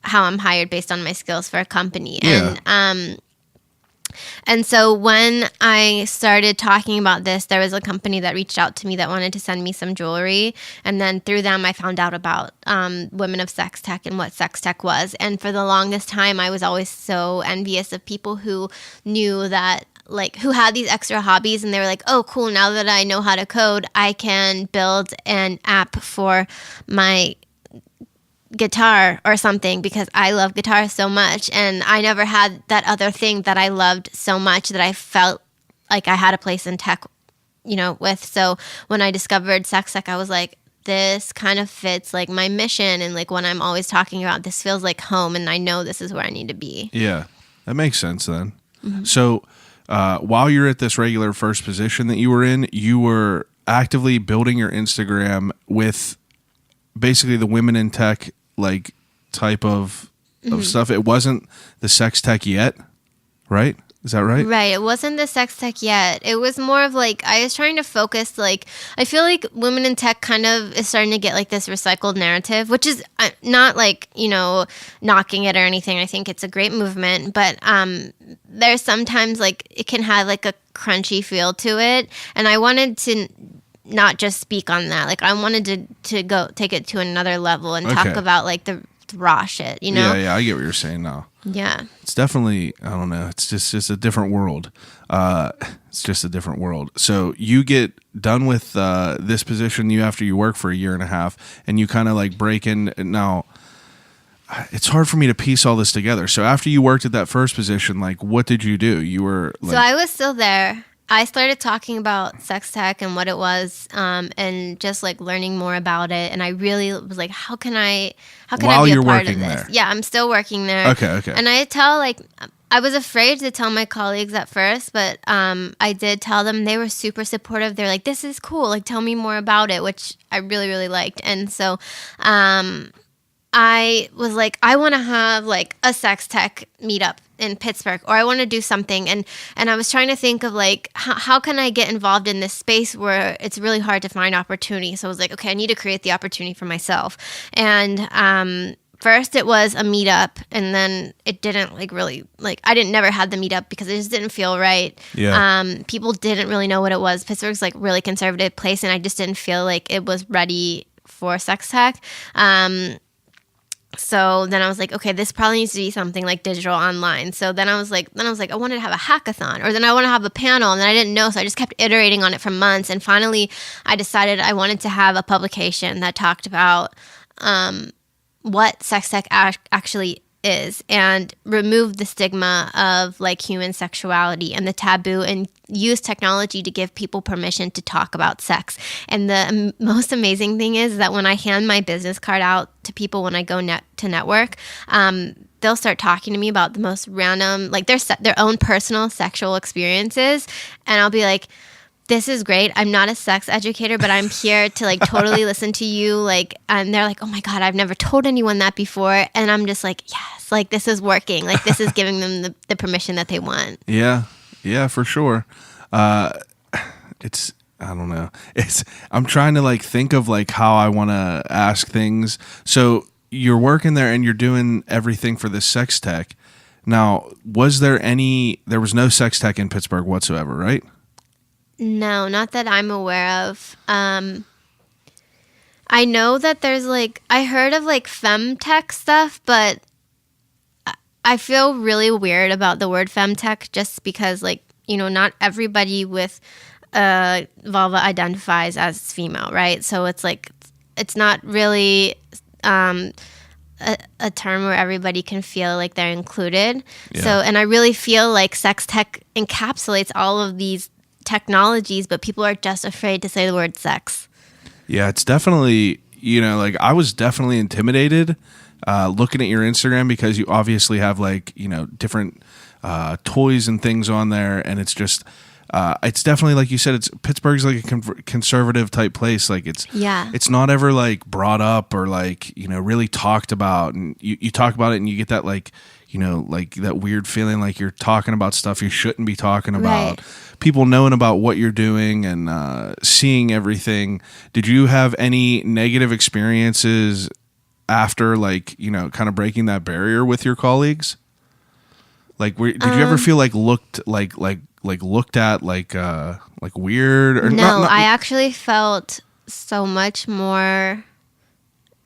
S4: how I'm hired based on my skills for a company.
S1: Yeah.
S4: And so when I started talking about this, there was a company that reached out to me that wanted to send me some jewelry. And then through them, I found out about Women of Sex Tech and what sex tech was. And for the longest time, I was always so envious of people who knew that, like, who had these extra hobbies, and they were like, oh, cool, now that I know how to code, I can build an app for my guitar or something, because I love guitar so much, and I never had that other thing that I loved so much that I felt like I had a place in tech, with. So when I discovered Sextech, I was like, this kind of fits like my mission, and like when I'm always talking about, this feels like home, and I know this is where I need to be.
S1: Yeah, that makes sense then. Mm-hmm. So while you're at this regular first position that you were in, you were actively building your Instagram with basically the women in tech like type of stuff. It wasn't the sex tech yet, right? Is that right?
S4: Right. It wasn't the sex tech yet. It was more of like, I was trying to focus, like, I feel like women in tech kind of is starting to get like this recycled narrative, which is not like, knocking it or anything. I think it's a great movement, but there's sometimes like it can have like a crunchy feel to it. And I wanted to not just speak on that. Like I wanted to go take it to another level and talk about like the raw shit,
S1: Yeah, I get what you're saying now.
S4: Yeah.
S1: It's definitely, I don't know, it's just a different world. It's just a different world. So you get done with this position after you work for a year and a half, and you kind of like break in. Now, it's hard for me to piece all this together. So after you worked at that first position, like what did you do? You were like,
S4: so I was still there. I started talking about sex tech and what it was, and just like learning more about it. And I really was like, how can I
S1: While
S4: be a
S1: you're
S4: part of
S1: working
S4: this?
S1: there.
S4: Yeah, I'm still working there.
S1: Okay.
S4: And I was afraid to tell my colleagues at first, but I did tell them. They were super supportive. They're like, this is cool. Like, tell me more about it, which I really, really liked. And so I was like, I want to have like a sex tech meetup in Pittsburgh, or I want to do something. And I was trying to think of like, how can I get involved in this space where it's really hard to find opportunity? So I was like, okay, I need to create the opportunity for myself. And first it was a meetup, and then it didn't like really, like I didn't never had the meetup because it just didn't feel right.
S1: Yeah.
S4: People didn't really know what it was. Pittsburgh's like really conservative place, and I just didn't feel like it was ready for sex tech. So then I was like, okay, this probably needs to be something like digital online. So then I was like, I wanted to have a hackathon, or then I want to have a panel, and then I didn't know. So I just kept iterating on it for months. And finally I decided I wanted to have a publication that talked about what sex tech actually is, and remove the stigma of like human sexuality and the taboo, and use technology to give people permission to talk about sex. And the most amazing thing is that when I hand my business card out to people when I go to network, they'll start talking to me about the most random, like their own personal sexual experiences, and I'll be like, this is great. I'm not a sex educator, but I'm here to like totally listen to you. Like, and they're like, oh my God, I've never told anyone that before. And I'm just like, yes, like this is working. Like this is giving them the permission that they want.
S1: Yeah, for sure. I don't know. I'm trying to like think of like how I want to ask things. So you're working there and you're doing everything for this sex tech. Now, there was no sex tech in Pittsburgh whatsoever, right?
S4: No, not that I'm aware of. I know that there's like, I heard of like femtech stuff, but I feel really weird about the word femtech just because like, not everybody with vulva identifies as female, right? So it's like, it's not really a term where everybody can feel like they're included.
S1: Yeah.
S4: So, and I really feel like sex tech encapsulates all of these technologies, but people are just afraid to say the word sex.
S1: Yeah, it's definitely, like I was definitely intimidated looking at your Instagram, because you obviously have like, different toys and things on there. And it's just, it's definitely, like you said, Pittsburgh's like a conservative type place. Like it's not ever like brought up or like, really talked about. And you talk about it and you get that like, like that weird feeling like you're talking about stuff you shouldn't be talking about. Right. People knowing about what you're doing and seeing everything. Did you have any negative experiences after like, kind of breaking that barrier with your colleagues? Like, did you ever feel like looked at like weird or
S4: no?
S1: Not,
S4: I actually felt so much more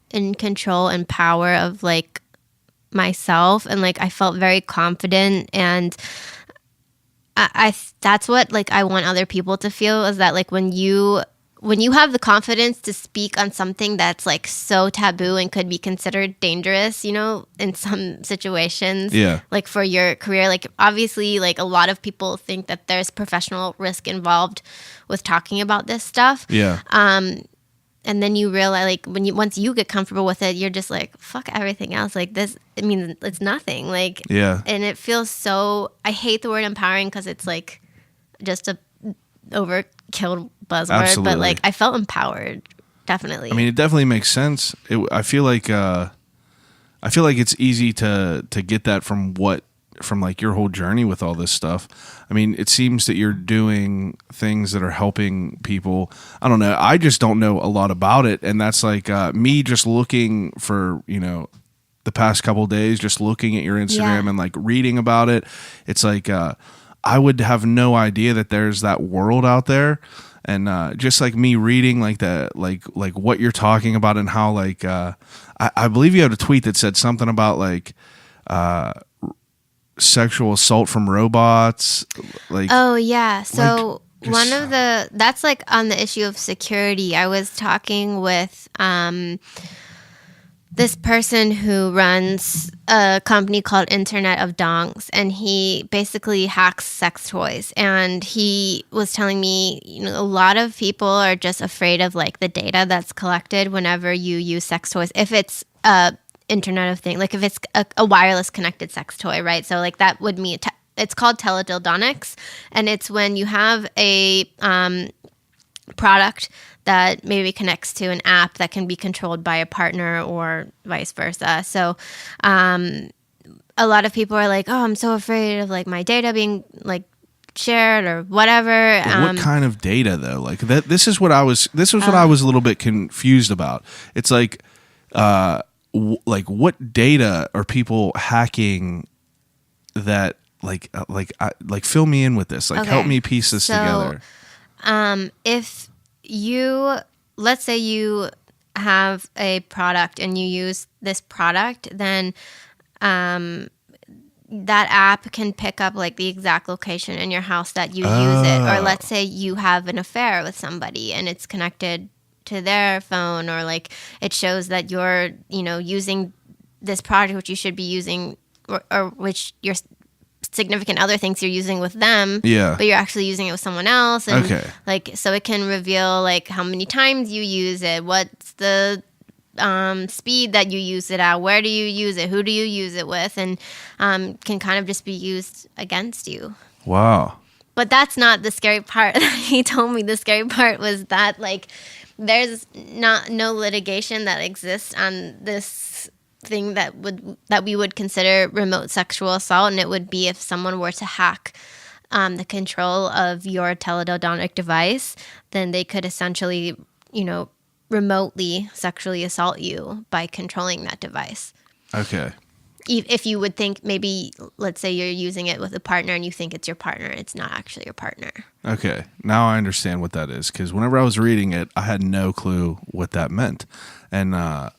S4: in control and power of like myself, and like I felt very confident, and I that's what like I want other people to feel, is that like when you have the confidence to speak on something that's like so taboo and could be considered dangerous, in some situations, like for your career, like obviously like a lot of people think that there's professional risk involved with talking about this stuff. And then you realize, like, once you get comfortable with it, you're just like, fuck everything else. Like this, I mean, it's nothing. Like, and it feels so. I hate the word empowering because it's like just a overkill buzzword. Absolutely. But like, I felt empowered, definitely.
S1: I mean, it definitely makes sense. I feel like it's easy to get that from like your whole journey with all this stuff. I mean, it seems that you're doing things that are helping people. I don't know. I just don't know a lot about it. And that's like me just looking for, the past couple of days, just looking at your Instagram and like reading about it. It's like I would have no idea that there's that world out there. And just like me reading like that, like what you're talking about, and how like I believe you had a tweet that said something about like sexual assault from robots, like,
S4: oh yeah, so
S1: like,
S4: one of that's like on the issue of security. I was talking with this person who runs a company called Internet of Dongs, and he basically hacks sex toys. And he was telling me, a lot of people are just afraid of like the data that's collected whenever you use sex toys. If it's Internet of Things, like if it's a wireless connected sex toy, right? So like that would mean it's called teledildonics, and it's when you have a product that maybe connects to an app that can be controlled by a partner or vice versa. So a lot of people are like, oh, I'm so afraid of like my data being like shared or whatever.
S1: What kind of data though? Like that. This is what I was a little bit confused about. It's like what data are people hacking that like fill me in with this. Like help me piece this together.
S4: If let's say you have a product and you use this product, then that app can pick up like the exact location in your house that you use it. Or let's say you have an affair with somebody and it's connected to their phone, or like it shows that you're, using this product which you should be using or which your significant other thinks you're using with them, but you're actually using it with someone else. And like, so it can reveal like how many times you use it, what's the speed that you use it at, where do you use it, who do you use it with, and can kind of just be used against you.
S1: Wow.
S4: But that's not the scary part. He told me the scary part was that like there's no litigation that exists on this thing that we would consider remote sexual assault, and it would be if someone were to hack the control of your teledildonic device, then they could essentially, remotely sexually assault you by controlling that device.
S1: Okay.
S4: If you would think maybe, let's say you're using it with a partner and you think it's your partner, it's not actually your partner. Okay.
S1: Now I understand what that is, because whenever I was reading it, I had no clue what that meant. And I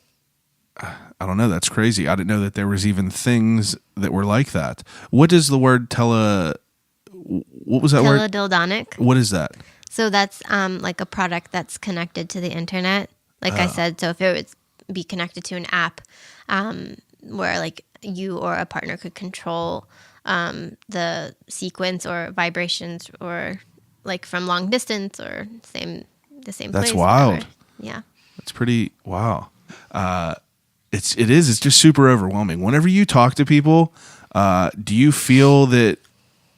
S1: don't know. That's crazy. I didn't know that there was even things that were like that. What is the word what was that word?
S4: Teledildonic.
S1: What is that?
S4: So that's like a product that's connected to the internet. Like I said, so if it would be connected to an app where like you or a partner could control the sequence or vibrations, or like from long distance or the same place.
S1: That's wild.
S4: Whatever. Yeah.
S1: That's pretty wow. It's just super overwhelming. Whenever you talk to people, do you feel that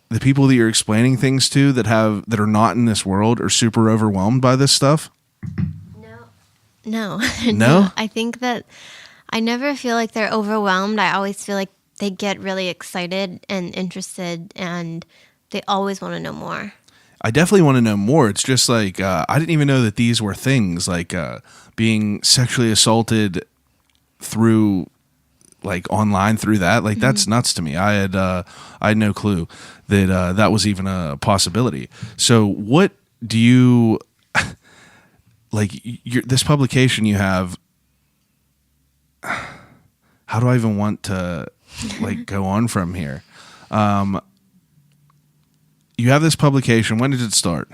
S1: the people that you're explaining things to that are not in this world are super overwhelmed by this stuff?
S4: No.
S1: No?
S4: I think that I never feel like they're overwhelmed. I always feel like they get really excited and interested, and they always want to know more.
S1: I definitely want to know more. It's just like I didn't even know that these were things, like being sexually assaulted through like online through that. Like that's nuts to me. I had no clue that that was even a possibility. So what do you like this publication you have? How do I even want to like go on from here? You have this publication. When did it start?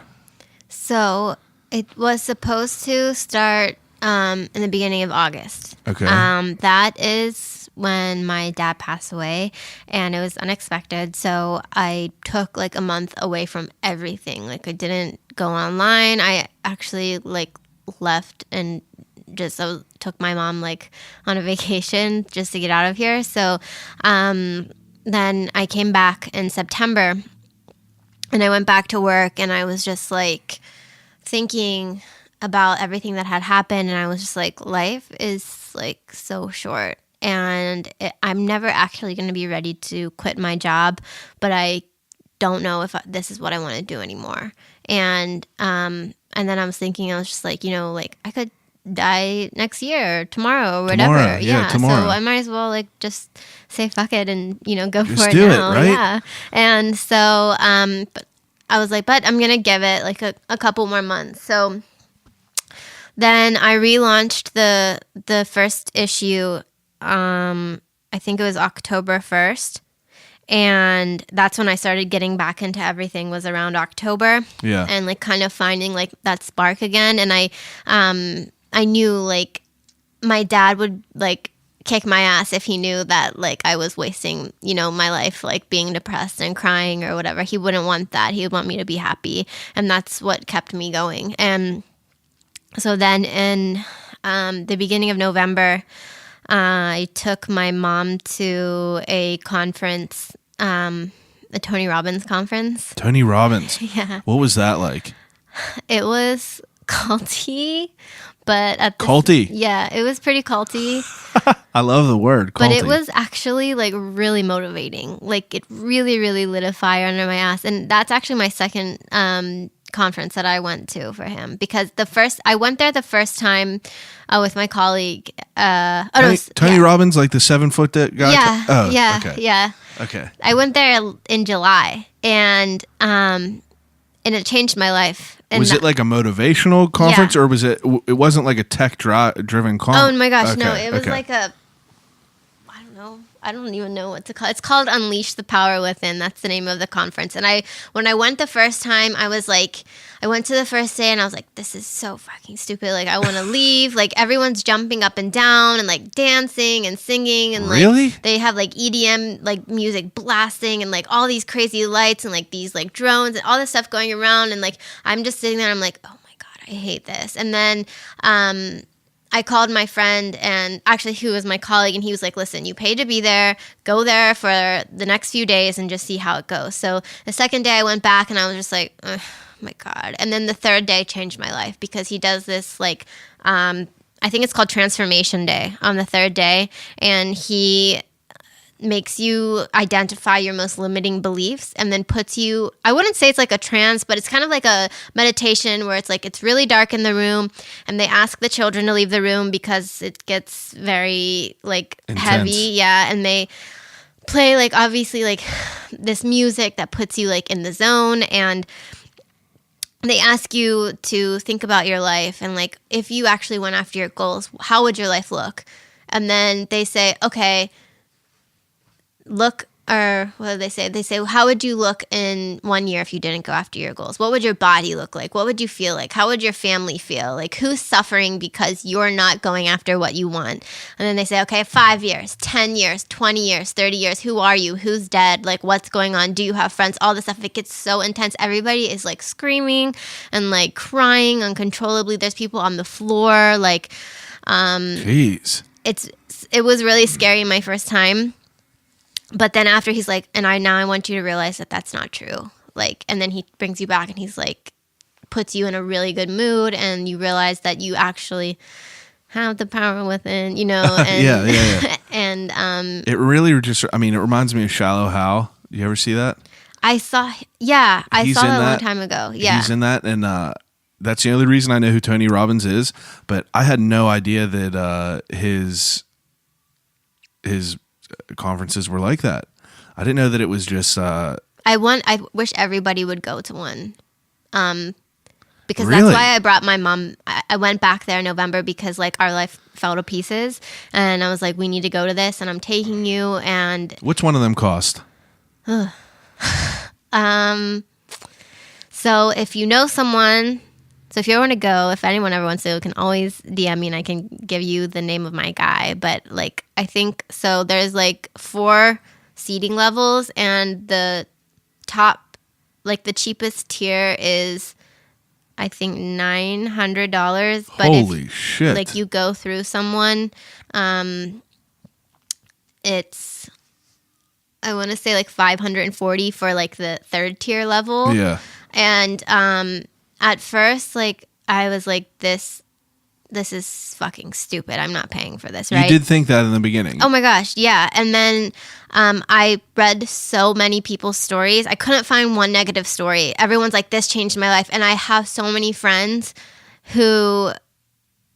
S4: So it was supposed to start in the beginning of August.
S1: Okay.
S4: That is when my dad passed away, and it was unexpected. So I took like a month away from everything. Like I didn't go online. I actually like left and just took my mom like on a vacation just to get out of here. So then I came back in September, and I went back to work, and I was just like thinking about everything that had happened, and I was just like, life is like so short, and I'm never actually going to be ready to quit my job, but I don't know if this is what I want to do anymore. And then I was thinking, I was just like, like I could die next year or tomorrow or whatever.
S1: Tomorrow.
S4: So I might as well like just say fuck it and go
S1: just
S4: for it
S1: do
S4: now.
S1: It, right?
S4: Yeah. And so but I was like, but I'm gonna give it like a couple more months. So then I relaunched the first issue. I think it was October 1st. And that's when I started getting back into everything, was around October.
S1: Yeah.
S4: And like kind of finding like that spark again. And I knew like my dad would like kick my ass if he knew that like I was wasting, my life like being depressed and crying or whatever. He wouldn't want that. He would want me to be happy, and that's what kept me going. And so then in the beginning of November, I took my mom to a conference, a Tony Robbins conference.
S1: Tony Robbins.
S4: Yeah.
S1: What was that like?
S4: It was culty, but
S1: culty.
S4: Yeah, it was pretty culty.
S1: I love the word culty.
S4: But it was actually like really motivating. Like it really, really lit a fire under my ass. And that's actually my second conference that I went to for him, because I went there the first time with my colleague.
S1: Tony Robbins, like the 7-foot guy.
S4: Yeah,
S1: okay.
S4: yeah.
S1: Okay.
S4: I went there in July, and it changed my life. And
S1: was it like a motivational conference, or was it? It wasn't like a tech driven conference.
S4: Oh my gosh, no! It was like I don't know. I don't even know what to call it. It's called Unleash the Power Within. That's the name of the conference. And when I went the first time, I went to the first day and I was like, this is so fucking stupid. Like, I want to leave. Like, everyone's jumping up and down and like dancing and singing. And
S1: really?
S4: They have like EDM, like music blasting and like all these crazy lights and like these like drones and all this stuff going around. And like, I'm just sitting there and I'm like, oh my God, I hate this. And then, I called my friend, and actually who was my colleague, and he was like, listen, you paid to be there, go there for the next few days and just see how it goes. So the second day I went back and I was just like, oh my God. And then the third day changed my life, because he does this like, I think it's called Transformation Day on the third day. And he makes you identify your most limiting beliefs, and then puts you, I wouldn't say it's like a trance, but it's kind of like a meditation where it's like, it's really dark in the room, and they ask the children to leave the room because it gets very like
S1: intense.
S4: Heavy. Yeah. And they play like obviously like this music that puts you like in the zone, and they ask you to think about your life, and like, if you actually went after your goals, how would your life look? And then they say, okay, or what do they say? They say, how would you look in 1 year if you didn't go after your goals? What would your body look like? What would you feel like? How would your family feel? Like, who's suffering because you're not going after what you want? And then they say, okay, 5 years, 10 years, 20 years, 30 years. Who are you? Who's dead? Like, what's going on? Do you have friends? All this stuff. It gets so intense. Everybody is like screaming and like crying uncontrollably. There's people on the floor. Like,
S1: jeez.
S4: It was really scary my first time. But then after, he's like, and I want you to realize that that's not true. Like, and then he brings you back and he's like, puts you in a really good mood, and you realize that you actually have the power within, And,
S1: yeah.
S4: And
S1: it really just, it reminds me of Shallow Hal. You ever see that?
S4: I saw that a long time ago. Yeah.
S1: He's in that, and that's the only reason I know who Tony Robbins is. But I had no idea that his conferences were like that. I didn't know that it was just I
S4: wish everybody would go to one, because
S1: really?
S4: That's why I brought my mom. I went back there in November because like our life fell to pieces, and I was like, we need to go to this, and I'm taking you. And
S1: which one of them cost?
S4: So if you know someone, so if you want to go, if anyone ever wants to, you can always DM me and I can give you the name of my guy. But like, I think, so there's like 4 seating levels, and the top, like the cheapest tier is, I think, $900. But
S1: holy shit.
S4: Like you go through someone, it's, I want to say like $540 for like the third tier level.
S1: Yeah.
S4: And, at first, like, I was like, this is fucking stupid. I'm not paying for this, right?
S1: You did think that in the beginning.
S4: Oh my gosh, yeah. And then I read so many people's stories. I couldn't find one negative story. Everyone's like, this changed my life. And I have so many friends who,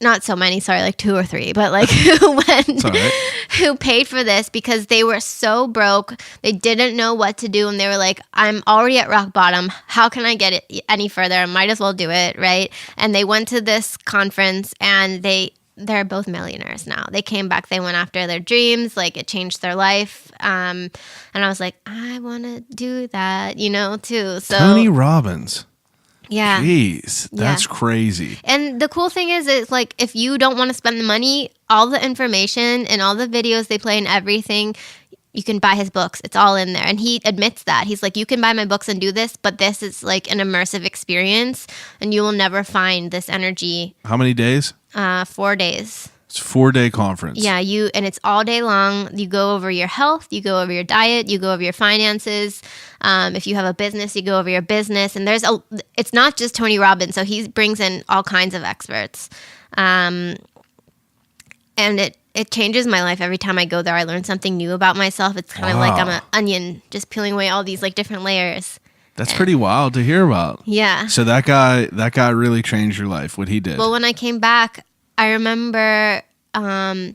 S4: not so many, sorry, like 2 or 3, but like who paid for this because they were so broke. They didn't know what to do. And they were like, I'm already at rock bottom. How can I get it any further? I might as well do it, right? And they went to this conference, and they're both millionaires now. They came back. They went after their dreams. Like, it changed their life. And I was like, I want to do that, too. So
S1: Tony Robbins.
S4: Yeah.
S1: Jeez, that's crazy.
S4: And the cool thing is, it's like, if you don't want to spend the money, all the information and all the videos they play and everything, you can buy his books. It's all in there. And he admits that. He's like, you can buy my books and do this, but this is like an immersive experience and you will never find this energy.
S1: How many days?
S4: 4 days.
S1: It's a 4-day conference.
S4: Yeah, and it's all day long. You go over your health, you go over your diet, you go over your finances. If you have a business, you go over your business. And it's not just Tony Robbins, so he brings in all kinds of experts. And it changes my life every time I go there. I learn something new about myself. It's kind of like I'm an onion, just peeling away all these like different layers.
S1: That's pretty wild to hear about.
S4: Yeah.
S1: So that guy really changed your life, what he did.
S4: Well, when I came back, I remember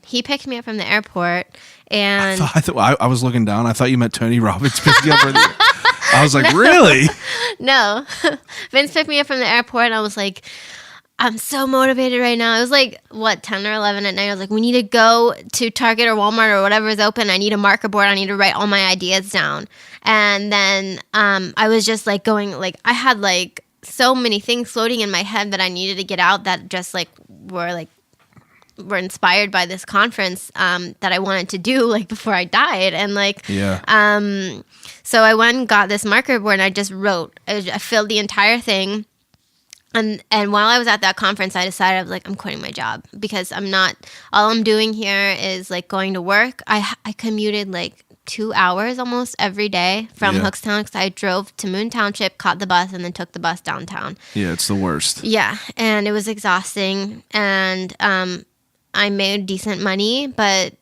S4: he picked me up from the airport, and
S1: I was looking down. I thought you meant Tony Robbins picked you up. I was like, really?
S4: No. Vince picked me up from the airport, and I was like, I'm so motivated right now. It was like, 10 or 11 at night. I was like, we need to go to Target or Walmart or whatever is open. I need a marker board. I need to write all my ideas down. And then I was just like going, like, I had like so many things floating in my head that I needed to get out that just like were inspired by this conference that I wanted to do like before I died. And like, so I went and got this marker board and I just wrote. I filled the entire thing. And while I was at that conference, I decided, I was like, I'm quitting my job because all I'm doing here is like going to work. I commuted like 2 hours almost every day from Hookstown because I drove to Moon Township, caught the bus, and then took the bus downtown.
S1: Yeah, it's the worst.
S4: Yeah, and it was exhausting. And I made decent money, but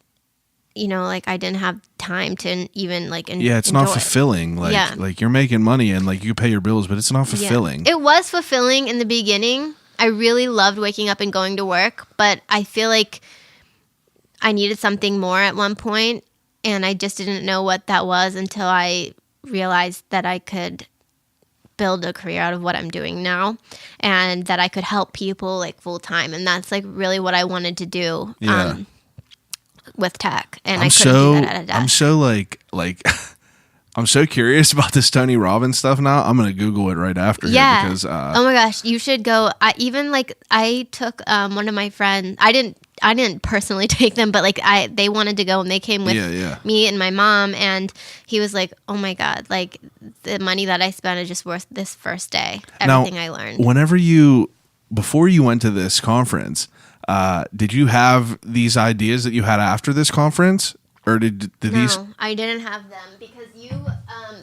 S4: like I didn't have time to even like enjoy.
S1: Yeah, it's not fulfilling. Like you're making money and like you pay your bills, but it's not fulfilling.
S4: Yeah. It was fulfilling in the beginning. I really loved waking up and going to work, but I feel like I needed something more at one point, and I just didn't know what that was until I realized that I could build a career out of what I'm doing now, and that I could help people like full time, and that's like really what I wanted to do.
S1: Yeah.
S4: With tech, and I couldn't do that at a desk.
S1: I'm so like I'm so curious about this Tony Robbins stuff now. I'm gonna Google it right after here because
S4: oh my gosh, you should go. I took one of my friends. I didn't personally take them, but like they wanted to go and they came with me and my mom, and he was like, oh my god, like the money that I spent is just worth this first day. Everything I learned.
S1: Before you went to this conference, did you have these ideas that you had after this conference, or did these?
S4: No, I didn't have them because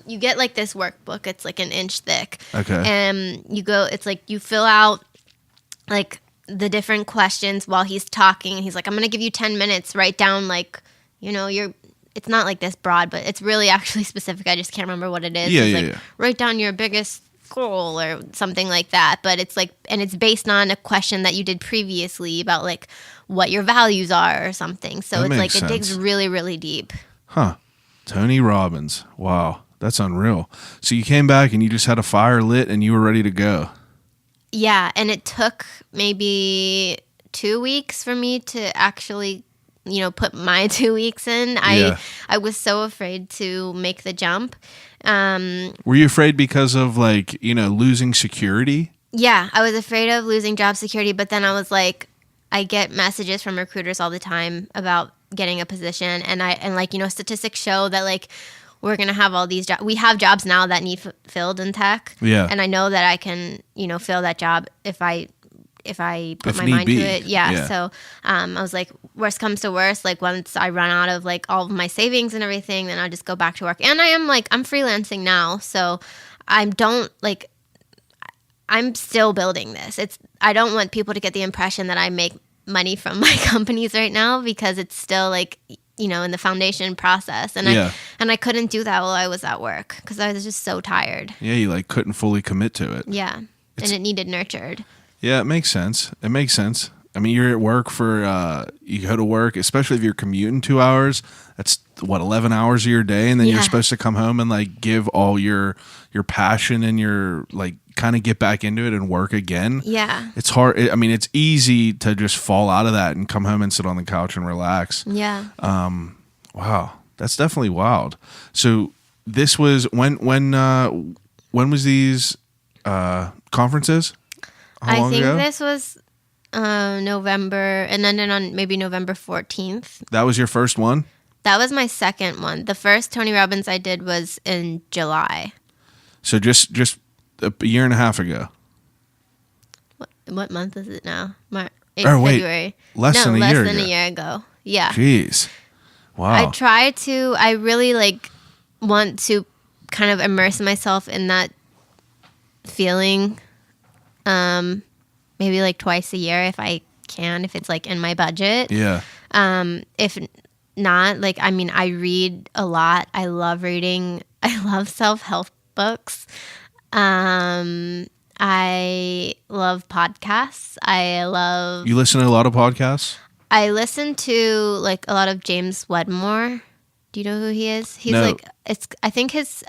S4: you get like this workbook. It's like an inch thick. Okay. And it's like you fill out like the different questions while he's talking, and he's like, I'm gonna give you 10 minutes. Write down like it's not like this broad, but it's really actually specific. I just can't remember what it is. Yeah. Write down your biggest goal or something like that, but it's like, and it's based on a question that you did previously about like what your values are or something. So it's like it digs really, really deep.
S1: Tony Robbins. Wow, that's unreal. So you came back and you just had a fire lit and you were ready to go.
S4: Yeah, and it took maybe 2 weeks for me to actually put my 2 weeks in. I was so afraid to make the jump.
S1: Were you afraid because of like, losing security?
S4: Yeah, I was afraid of losing job security, but then I was like, I get messages from recruiters all the time about getting a position, and statistics show that like we're going to have all these jobs. We have jobs now that need filled in tech. Yeah. And I know that I can, fill that job if I put my mind to it. Yeah. So I was like, worst comes to worst, like once I run out of like all of my savings and everything, then I'll just go back to work. And I'm freelancing now. So I'm still building this. I don't want people to get the impression that I make money from my companies right now, because it's still like, in the foundation process. And I couldn't do that while I was at work because I was just so tired.
S1: Yeah. You like couldn't fully commit to it.
S4: Yeah. And it needed nurtured.
S1: Yeah, it makes sense. I mean, you're at work you go to work, especially if you're commuting 2 hours, that's 11 hours of your day. And then you're supposed to come home and like give all your passion and your like kind of get back into it and work again. Yeah. It's hard. It's easy to just fall out of that and come home and sit on the couch and relax. Yeah. Wow. That's definitely wild. So this was when was these conferences? How long
S4: I think
S1: ago?
S4: this was November, and ended on maybe November 14th.
S1: That was your first one?
S4: That was my second one. The first Tony Robbins I did was in July.
S1: So just a year and a half ago.
S4: What month is it now?
S1: February. Less than a
S4: year ago. Yeah.
S1: Jeez. Wow.
S4: I really like want to kind of immerse myself in that feeling. Maybe like twice a year if I can, if it's like in my budget.
S1: Yeah.
S4: If not, like, I mean, I read a lot. I love reading. I love self-help books. I love podcasts.
S1: You listen to a lot of podcasts?
S4: I listen to like a lot of James Wedmore. Do you know who he is? He's
S1: No.
S4: I think his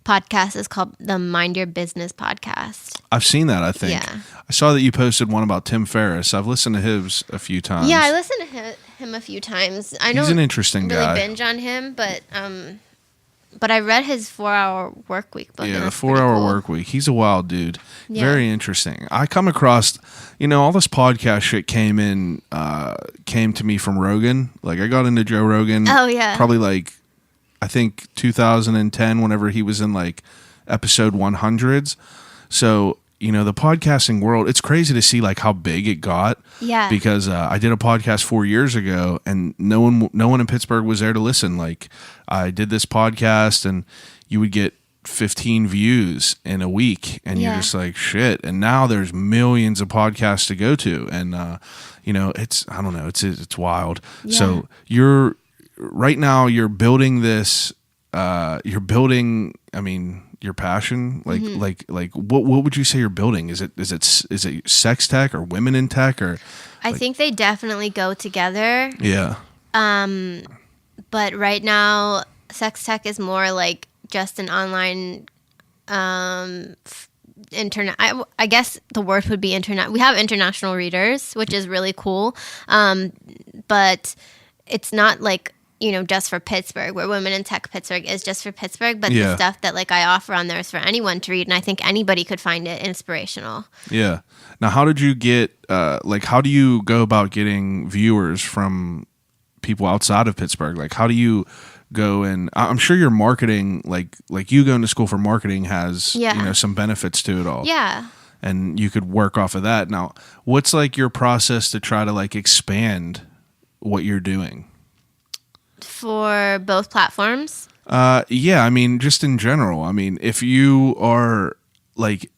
S4: podcast is called the Mind Your Business podcast.
S1: I've seen that, I think.
S4: Yeah.
S1: I saw that you posted one about Tim Ferriss. I've listened to his a few times.
S4: Yeah, I listened to him a few times. I
S1: He's an interesting
S4: really
S1: guy.
S4: binge on him, but I read his 4-Hour Workweek book.
S1: Yeah, the 4-Hour Workweek. He's a wild dude.
S4: Yeah.
S1: Very interesting. I come across, all this podcast shit came to me from Rogan. Like I got into Joe Rogan.
S4: Oh, yeah.
S1: Probably like, I think 2010, whenever he was in like episode 100s. So, the podcasting world, it's crazy to see like how big it got.
S4: Yeah.
S1: Because I did a podcast 4 years ago and no one in Pittsburgh was there to listen. Like I did this podcast and you would get 15 views in a week and you're just like, shit. And now there's millions of podcasts to go to. And, it's wild.
S4: Yeah.
S1: So right now you're building this, your passion, like what would you say you're building? Is it sex tech or women in tech or?
S4: I think they definitely go together.
S1: Yeah.
S4: But right now, sex tech is more like just an online internet. I guess the word would be internet. We have international readers, which is really cool. But it's not like, just for Pittsburgh, where Women in Tech Pittsburgh is just for Pittsburgh. But the stuff that like I offer on there is for anyone to read. And I think anybody could find it inspirational. Yeah.
S1: Now, how did you get, how do you go about getting viewers from people outside of Pittsburgh? Like, how do you go and, I'm sure your marketing, like you going to school for marketing has, some benefits to it all.
S4: Yeah.
S1: And you could work off of that. Now, what's like your process to try to like expand what you're doing?
S4: For both platforms?
S1: Just in general. If you are like,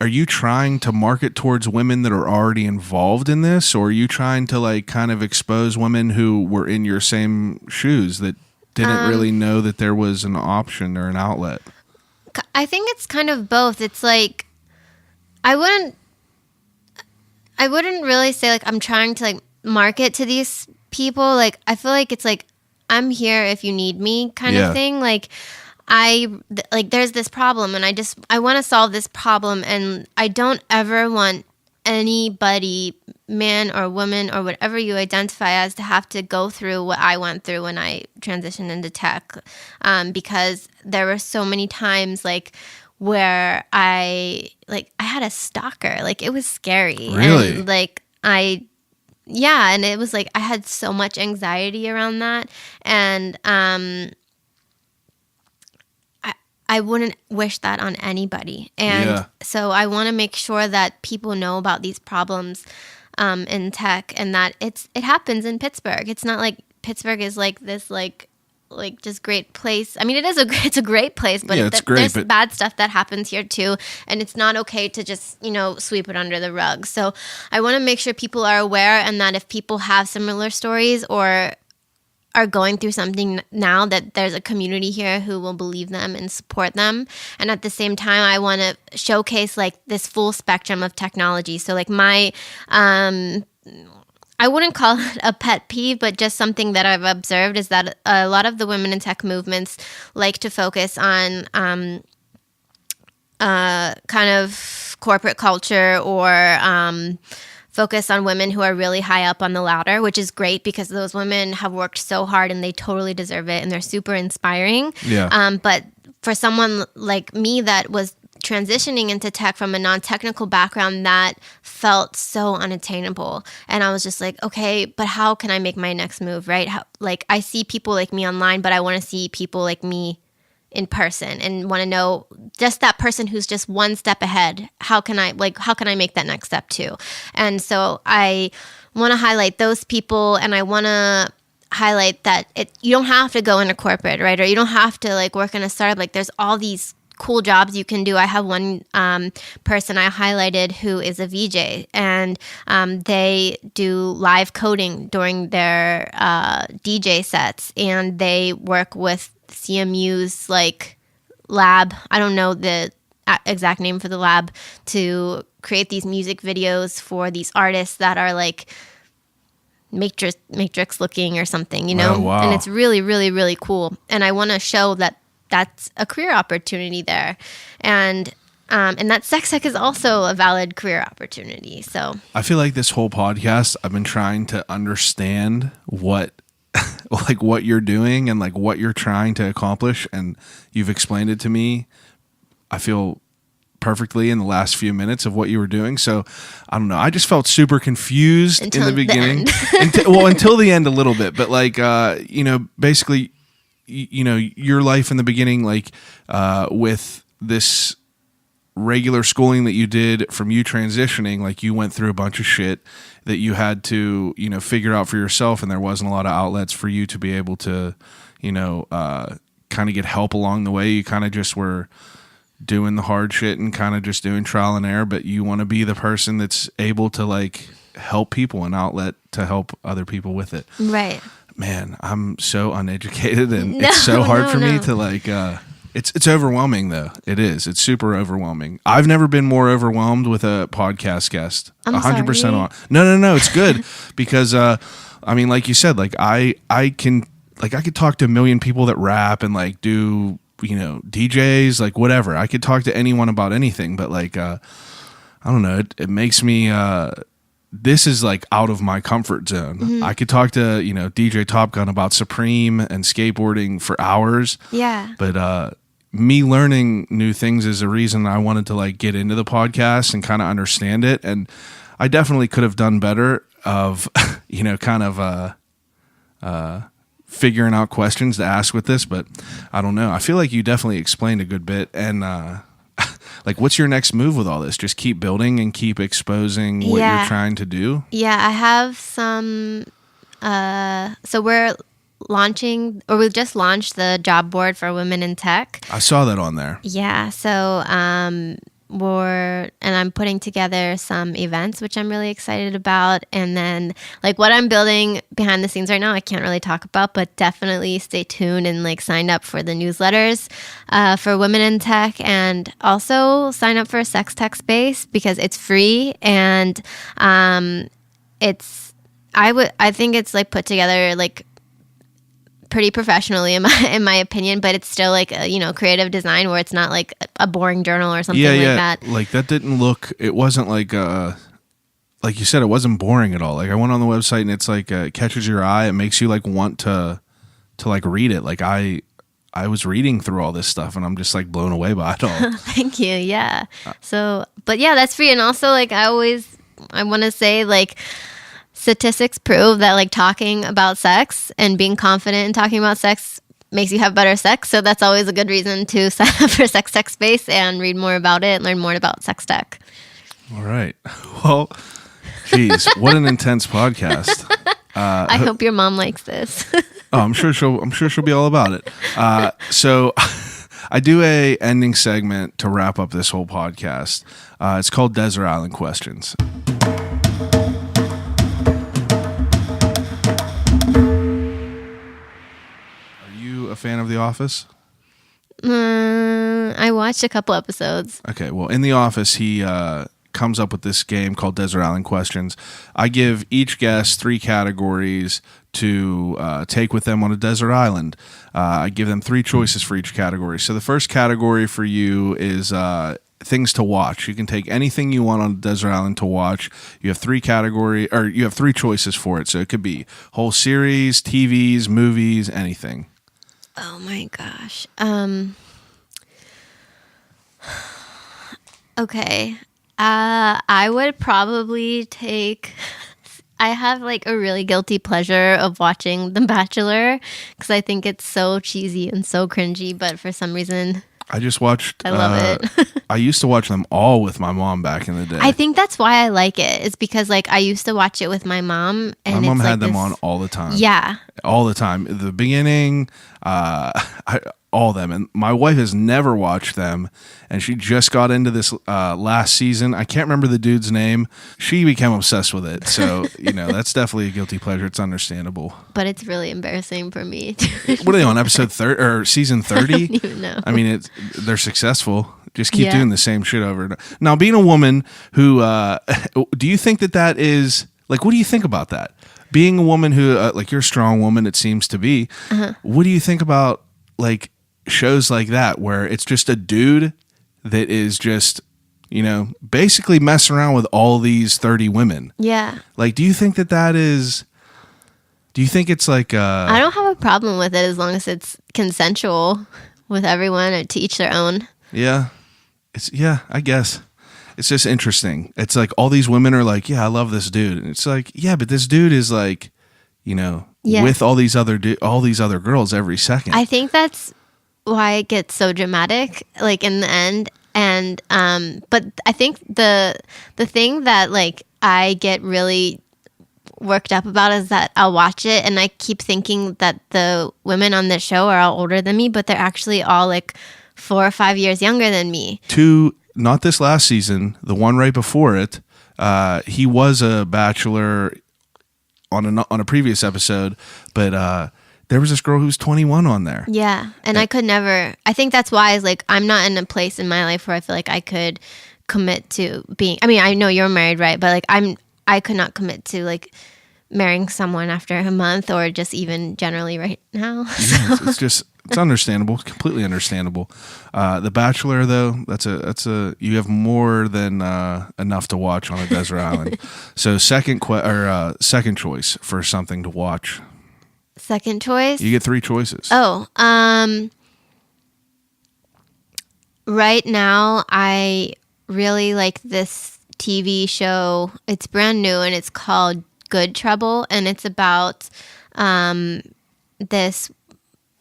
S1: are you trying to market towards women that are already involved in this, or are you trying to like kind of expose women who were in your same shoes that didn't really know that there was an option or an outlet?
S4: I think it's kind of both. It's like I wouldn't really say like I'm trying to like market to these people. Like I feel like it's like I'm here if you need me kind of thing. Like there's this problem and I want to solve this problem, and I don't ever want anybody, man or woman or whatever you identify as, to have to go through what I went through when I transitioned into tech, because there were so many times like where I had a stalker. Like it was scary.
S1: Really?
S4: And and it was like I had so much anxiety around that, and I wouldn't wish that on anybody. And so I want to make sure that people know about these problems in tech, and that it happens in Pittsburgh. It's not like Pittsburgh is like this like just great place. I mean, it's a great place, but there's bad stuff that happens here too, and it's not okay to just sweep it under the rug. So I want to make sure people are aware, and that if people have similar stories or are going through something now, that there's a community here who will believe them and support them. And at the same time, I want to showcase like this full spectrum of technology. So like my I wouldn't call it a pet peeve, but just something that I've observed is that a lot of the women in tech movements like to focus on kind of corporate culture, or focus on women who are really high up on the ladder, which is great because those women have worked so hard and they totally deserve it and they're super inspiring.
S1: Yeah.
S4: But for someone like me that was transitioning into tech from a non-technical background that felt so unattainable. And I was just like, okay, but how can I make my next move, right? Like I see people like me online, but I want to see people like me in person and want to know just that person who's just one step ahead. How can I make that next step too? And so I want to highlight those people, and I want to highlight that you don't have to go into corporate, right? Or you don't have to like work in a startup. Like there's all these cool jobs you can do. I have one person I highlighted who is a VJ, and they do live coding during their DJ sets, and they work with CMU's like lab. I don't know the exact name for the lab, to create these music videos for these artists that are like Matrix looking or something, you know?
S1: Oh, wow.
S4: And it's really, really, really cool. And I want to show that that's a career opportunity there. And that sex tech is also a valid career opportunity. So
S1: I feel like this whole podcast, I've been trying to understand what you're doing and like what you're trying to accomplish, and you've explained it to me, I feel, perfectly in the last few minutes of what you were doing. So I don't know, I just felt super confused in the beginning until the end a little bit, but like basically your life in the beginning, like with this regular schooling that you did from you transitioning, like you went through a bunch of shit that you had to, figure out for yourself, and there wasn't a lot of outlets for you to be able to, kind of get help along the way. You kind of just were doing the hard shit and kind of just doing trial and error, but you want to be the person that's able to like help people, an outlet to help other people with it.
S4: Right.
S1: Man, I'm so uneducated, and it's so hard for me to like, it's overwhelming though. It is. It's super overwhelming. I've never been more overwhelmed with a podcast guest.
S4: I'm
S1: 100%
S4: sorry.
S1: on. No, it's good because, I mean, like you said, like I could talk to a million people that rap and like do, DJs, like whatever. I could talk to anyone about anything, but like, I don't know. It makes me, this is like out of my comfort zone. Mm-hmm. I could talk to, DJ Top Gun about Supreme and skateboarding for hours.
S4: Yeah.
S1: But, me learning new things is a reason I wanted to like get into the podcast and kind of understand it. And I definitely could have done better of, figuring out questions to ask with this, but I don't know. I feel like you definitely explained a good bit. And, like, what's your next move with all this? Just keep building and keep exposing what you're trying to do?
S4: Yeah, I have some, so we're launching, or we've just launched the job board for women in tech.
S1: I saw that on there.
S4: Yeah, so I'm putting together some events, which I'm really excited about. And then like what I'm building behind the scenes right now, I can't really talk about, but definitely stay tuned and like sign up for the newsletters for women in tech, and also sign up for Sextech Space because it's free, and I think it's like put together like pretty professionally in my opinion, but it's still like a, creative design where it's not like a boring journal or something like that.
S1: Like that didn't look, it wasn't like you said, it wasn't boring at all. Like I went on the website and it's like it catches your eye. It makes you like want to like read it. Like I was reading through all this stuff and I'm just like blown away by it all.
S4: Thank you. Yeah. So, but yeah, that's free. And also like I want to say like, statistics prove that like talking about sex and being confident in talking about sex makes you have better sex. So that's always a good reason to sign up for Sextech Space and read more about it and learn more about sex tech.
S1: All right. Well, geez, what an intense podcast.
S4: I hope your mom likes this.
S1: Oh, I'm sure she'll be all about it. So I do a ending segment to wrap up this whole podcast. It's called Desert Island Questions. A fan of The Office?
S4: I watched a couple episodes.
S1: Okay, well, in The Office, he comes up with this game called Desert Island Questions. I give each guest 3 categories to take with them on a desert island. I give them 3 choices for each category. So the first category for you is things to watch. You can take anything you want on a desert island to watch. You have 3 choices for it. So it could be whole series, TVs, movies, anything.
S4: Oh my gosh. Okay. I would probably take. I have like a really guilty pleasure of watching The Bachelor because I think it's so cheesy and so cringy, but for some reason
S1: I just watched.
S4: I love it.
S1: I used to watch them all with my mom back in the day.
S4: I think that's why I like it. It's because like I used to watch it with my mom, and
S1: my mom
S4: it's
S1: had
S4: like
S1: them
S4: this,
S1: on all the time.
S4: Yeah.
S1: All the time. The beginning, all of them. And my wife has never watched them, and she just got into this last season. I can't remember the dude's name. She became obsessed with it. So, that's definitely a guilty pleasure. It's understandable.
S4: But it's really embarrassing for me.
S1: What are they on, episode 30 or season 30?
S4: I don't even know.
S1: I mean, they're successful. Just keep doing the same shit over and over. Now, being a woman who, do you think that is, like, what do you think about that? Being a woman who, like, you're a strong woman, it seems to be. What do you think about, like, shows like that where it's just a dude that is just, basically messing around with all these 30 women?
S4: Yeah.
S1: Like, do you think that is, do you think it's like...
S4: I don't have a problem with it as long as it's consensual with everyone or to each their own.
S1: Yeah. I guess. It's just interesting. It's like all these women are like, yeah, I love this dude. And it's like, yeah, but this dude is like, with all these other girls every second.
S4: I think that's why it gets so dramatic, like in the end. And but I think the thing that like I get really worked up about is that I'll watch it and I keep thinking that the women on this show are all older than me, but they're actually all like 4 or 5 years younger than me.
S1: Not this last season, the one right before it, he was a bachelor on a previous episode, but there was this girl who was 21 on there.
S4: Yeah, and I could never. I think that's why is like I'm not in a place in my life where I feel like I could commit to being. I mean, I know you're married, right? But like I could not commit to like marrying someone after a month or just even generally right now.
S1: Yeah, it's understandable, completely understandable. The Bachelor, though, that's a you have more than enough to watch on a desert island. So second choice for something to watch.
S4: Second choice?
S1: You get 3 choices.
S4: Oh, right now I really like this TV show. It's brand new and it's called Good Trouble, and it's about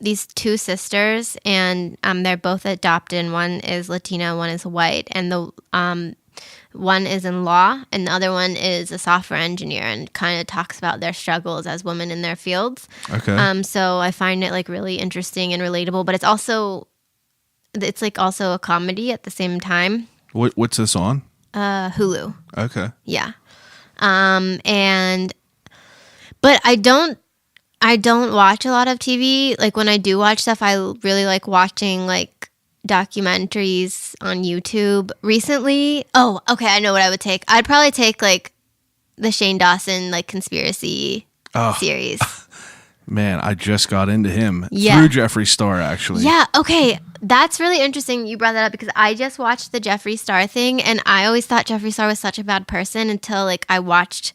S4: these 2 sisters, and they're both adopted, and one is Latina, one is white, and the one is in law and the other one is a software engineer, and kind of talks about their struggles as women in their fields.
S1: Okay.
S4: So I find it like really interesting and relatable, but it's also a comedy at the same time.
S1: What's this on?
S4: Hulu.
S1: Okay.
S4: Yeah. But I don't watch a lot of TV. Like when I do watch stuff, I really like watching like documentaries on YouTube. Recently, I know what I would take. I'd probably take like the Shane Dawson like conspiracy series.
S1: Man, I just got into him through Jeffree Star, actually.
S4: Yeah, okay. That's really interesting you brought that up because I just watched the Jeffree Star thing, and I always thought Jeffree Star was such a bad person until like I watched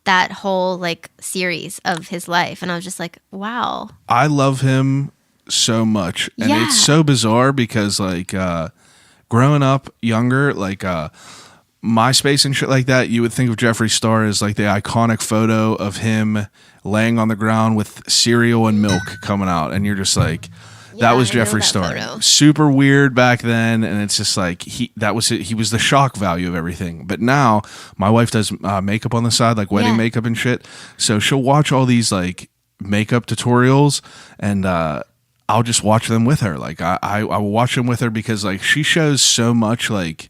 S4: that whole like series of his life, and I was just like, wow.
S1: I love him so much, and it's so bizarre because like growing up younger, like MySpace and shit like that, you would think of Jeffree Star as like the iconic photo of him laying on the ground with cereal and milk coming out, and you're just like, that was Jeffree Star. Photo. Super weird back then, and it's just like he was the shock value of everything. But now my wife does makeup on the side, like wedding makeup and shit. So she'll watch all these like makeup tutorials, and I'll just watch them with her. Like I will watch them with her because like she shows so much like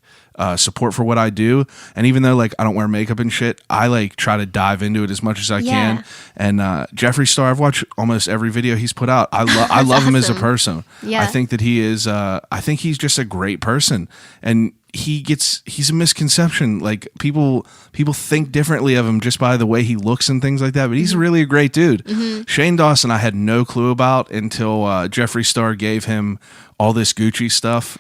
S1: support for what I do, and even though like I don't wear makeup and shit, I like try to dive into it as much as I can. And Jeffree Star, I've watched almost every video he's put out. I love awesome. Him as a person. I think that he is I think he's just a great person, and he's a misconception. Like people think differently of him just by the way he looks and things like that, but he's really a great dude. Shane Dawson I had no clue about until Jeffree Star gave him all this Gucci stuff.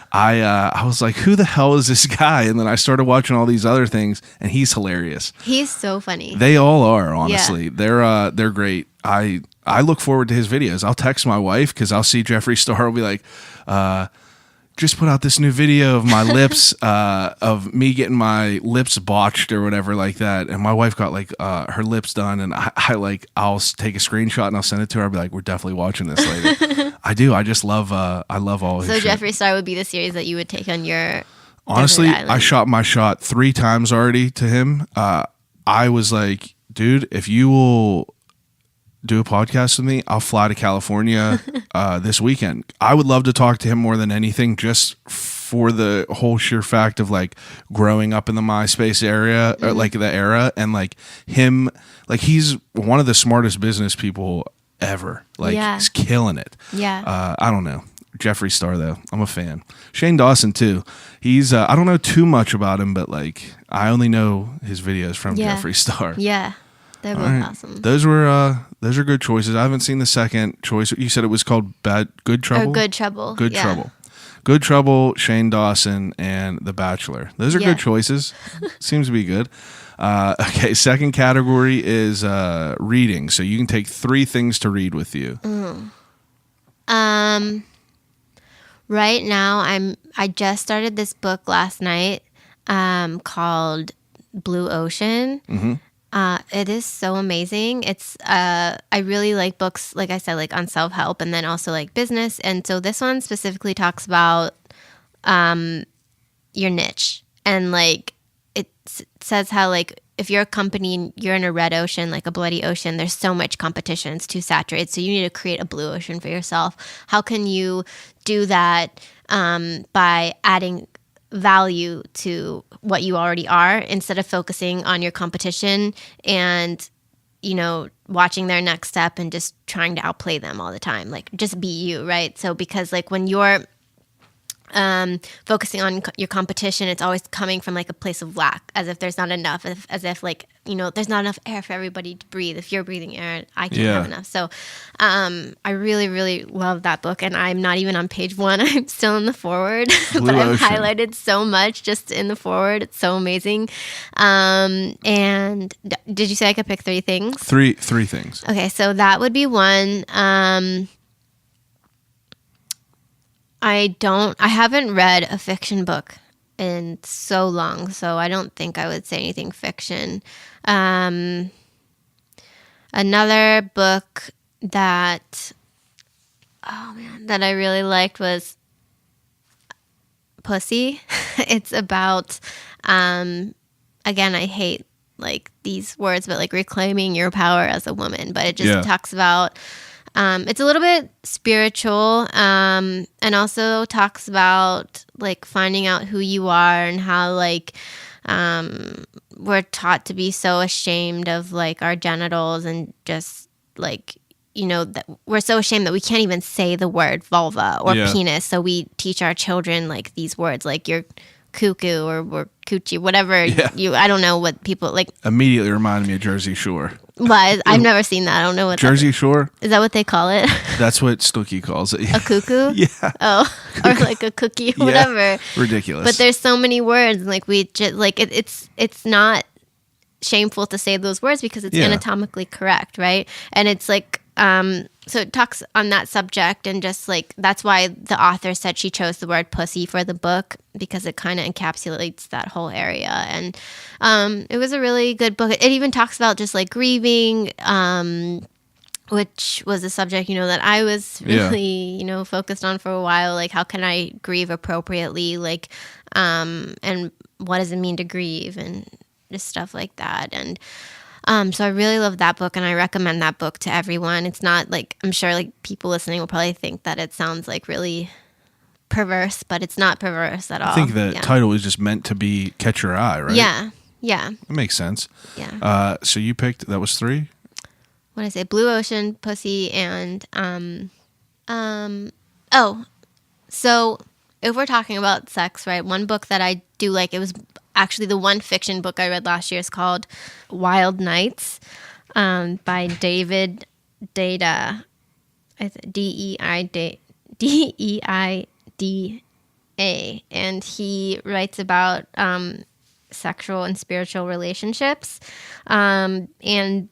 S1: I was like, who the hell is this guy? And then I started watching all these other things, and he's hilarious.
S4: He's so funny.
S1: They all are, honestly. They're great. I look forward to his videos. I'll text my wife because I'll see Jeffree Star will be like, just put out this new video of my lips, of me getting my lips botched or whatever like that. And my wife got like her lips done, and I'll take a screenshot and I'll send it to her. I'll be like, we're definitely watching this later. I do. I just love, I love all his
S4: So
S1: shit.
S4: Jeffree Star would be the series that you would take on your
S1: Honestly,
S4: desert island.
S1: I shot my shot 3 times already to him. I was like, dude, if you will do a podcast with me, I'll fly to California this weekend. I would love to talk to him more than anything, just for the whole sheer fact of like growing up in the MySpace area, or like the era, and like him, like he's one of the smartest business people ever. Like he's killing it.
S4: Yeah.
S1: I don't know. Jeffree Star though, I'm a fan. Shane Dawson too. He's I don't know too much about him, but like I only know his videos from Jeffree Star.
S4: Yeah. They're both awesome.
S1: Those are good choices. I haven't seen the second choice. You said it was called Good Trouble?
S4: Or Good Trouble.
S1: Good Trouble. Good Trouble, Shane Dawson, and The Bachelor. Those are good choices. Seems to be good. Okay, second category is reading. So you can take 3 things to read with you.
S4: Right now, I just started this book last night called Blue Ocean. Mm-hmm. It is so amazing. It's I really like books, like I said, like on self-help and then also like business. And so this one specifically talks about your niche, and like it says how like if you're a company and you're in a red ocean, like a bloody ocean, there's so much competition. It's too saturated. So you need to create a blue ocean for yourself. How can you do that by adding value to what you already are, instead of focusing on your competition and, you know, watching their next step and just trying to outplay them all the time? Like, just be you, right? So because like when you're focusing on your competition, it's always coming from like a place of lack, as if there's not enough, as if like, you know, there's not enough air for everybody to breathe. If you're breathing air, I can't have enough. So I really, really love that book, and I'm not even on page 1. I'm still in the foreword, but I've highlighted so much just in the foreword. It's so amazing. And did you say I could pick 3 things?
S1: Three things.
S4: Okay, so that would be one. I haven't read a fiction book in so long, so I don't think I would say anything fiction. Another book that I really liked was Pussy. It's about, again, I hate like these words, but like reclaiming your power as a woman, but it just talks about, it's a little bit spiritual, and also talks about like finding out who you are, and how like we're taught to be so ashamed of like our genitals, and just like, you know, that we're so ashamed that we can't even say the word vulva or penis. So we teach our children like these words, like you're cuckoo or coochie, whatever I don't know what people like. Immediately reminded me of Jersey Shore. But I've never seen that. I don't know what Jersey Shore. Is that what they call it? That's what Snooki calls it. A cuckoo? Yeah. Oh, or like a cookie, whatever. Ridiculous. But there's so many words, and like we just like it's not shameful to say those words because it's anatomically correct, right? And it's like so it talks on that subject, and just like that's why the author said she chose the word pussy for the book, because it kind of encapsulates that whole area. And it was a really good book. It even talks about just like grieving, which was a subject, you know, that I was really, you know, focused on for a while. Like, how can I grieve appropriately? Like, and what does it mean to grieve, and just stuff like that. And so I really love that book, and I recommend that book to everyone. It's not like, I'm sure like people listening will probably think that it sounds like really perverse, but it's not perverse at all. I think the title is just meant to be catch your eye, right? Yeah. Yeah. That makes sense. Yeah. So you picked, that was 3? What did I say? Blue Ocean, Pussy, and so if we're talking about sex, right? One book that I do like, it was actually the one fiction book I read last year, is called Wild Nights, by David Deida, Deida, and he writes about sexual and spiritual relationships. And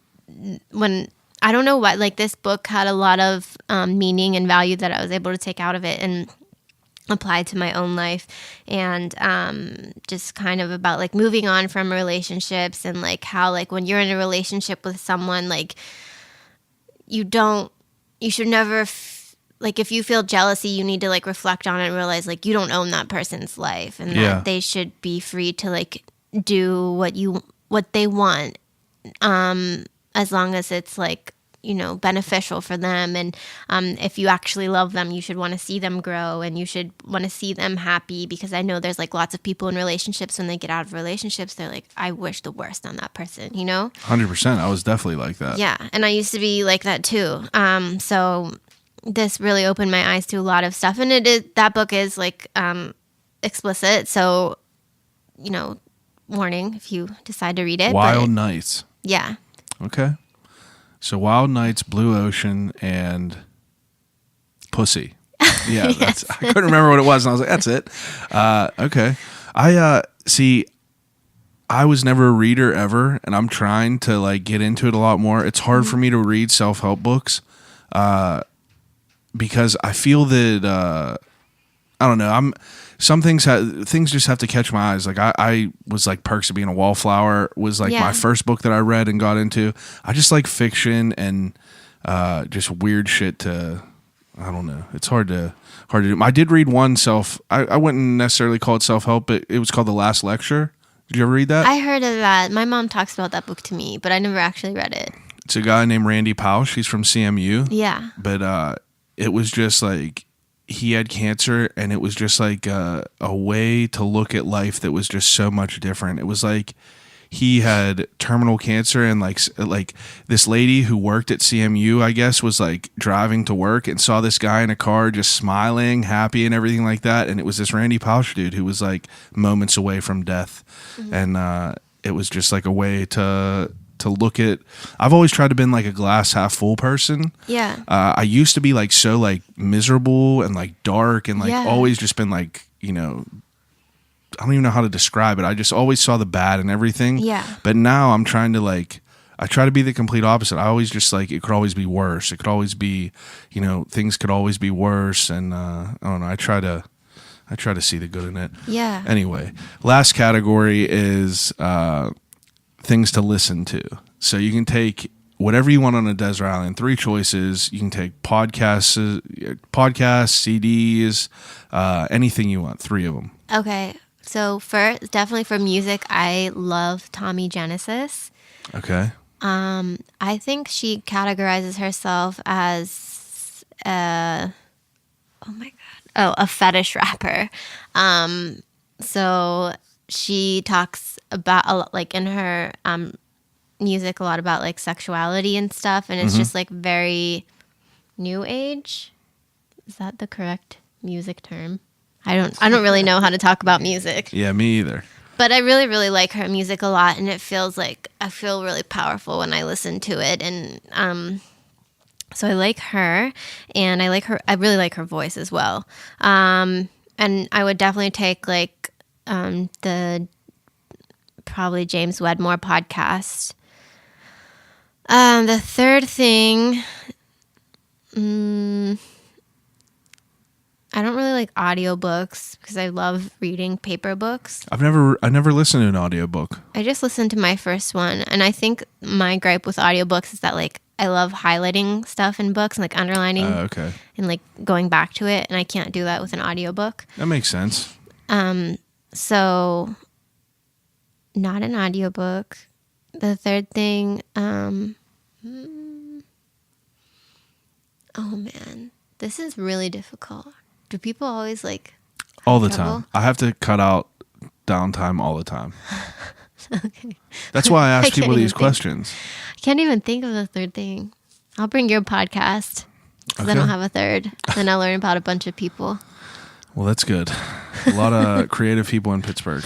S4: when I don't know what, like this book had a lot of meaning and value that I was able to take out of it, and applied to my own life, and just kind of about like moving on from relationships, and like how like when you're in a relationship with someone, like you should never like if you feel jealousy, you need to like reflect on it and realize like you don't own that person's life, and that they should be free to like do what they want, as long as it's like, you know, beneficial for them. And if you actually love them, you should want to see them grow, and you should want to see them happy, because I know there's like lots of people in relationships, when they get out of relationships, they're like, I wish the worst on that person, you know?
S1: 100%. I was definitely like that.
S4: Yeah. And I used to be like that too. So this really opened my eyes to a lot of stuff. And that book is like explicit. So, you know, warning if you decide to read it.
S1: Wild Nights.
S4: Yeah.
S1: Okay. So Wild Nights, Blue Ocean, and Pussy. Yeah,
S4: Yes.
S1: I couldn't remember what it was, and I was like, that's it. Okay. I was never a reader ever, and I'm trying to like get into it a lot more. It's hard for me to read self-help books because I feel that I don't know. Things just have to catch my eyes. Like I was like Perks of Being a Wallflower was like my first book that I read and got into. I just like fiction and just weird shit to, I don't know. It's hard to do. I did read one I wouldn't necessarily call it self-help, but it was called The Last Lecture. Did you ever read that?
S4: I heard of that. My mom talks about that book to me, but I never actually read it.
S1: It's a guy named Randy Pausch. He's from CMU.
S4: Yeah.
S1: But it was just like, he had cancer, and it was just like a way to look at life that was just so much different. It was like he had terminal cancer, and like this lady who worked at CMU, I guess, was like driving to work and saw this guy in a car just smiling, happy, and everything like that. And it was this Randy Pausch dude who was like moments away from death. Mm-hmm. And it was just like a way to look at. I've always tried to been like a glass half full person.
S4: Yeah.
S1: I used to be like so like miserable and like dark and like always just been like, you know, I don't even know how to describe it. I just always saw the bad in everything. Yeah. But now I'm trying to like, I try to be the complete opposite. I always just like, it could always be worse. It could always be, you know, things could always be worse. And I don't know. I try to see the good in it.
S4: Yeah.
S1: Anyway, last category is things to listen to. So you can take whatever you want on a desert island. 3 choices. You can take podcasts, CDs, anything you want. 3 of them.
S4: Okay. So definitely for music, I love Tommy Genesis.
S1: Okay.
S4: I think she categorizes herself as a fetish rapper. So she talks about like in her music a lot about like sexuality and stuff, and it's just like very new age. Is that the correct music term? I don't really know how to talk about music.
S1: Yeah, me either.
S4: But I really, really like her music a lot, and it feels like I feel really powerful when I listen to it. And so I like her, and I really like her voice as well. And I would definitely take like the probably James Wedmore podcast. The third thing, I don't really like audiobooks because I love reading paper books.
S1: I never listened to an audiobook.
S4: I just listened to my first one, and I think my gripe with audiobooks is that like I love highlighting stuff in books and like underlining and like going back to it, and I can't do that with an audiobook.
S1: That makes sense.
S4: So not an audiobook. The third thing, oh man, this is really difficult. Do people always like
S1: all the
S4: trouble?
S1: time? I have to cut out downtime all the time.
S4: Okay.
S1: That's why I ask people these questions.
S4: I can't even think of the third thing. I'll bring your podcast because I don't have a third. Then I'll learn about a bunch of people.
S1: Well, that's good. A lot of creative people in Pittsburgh.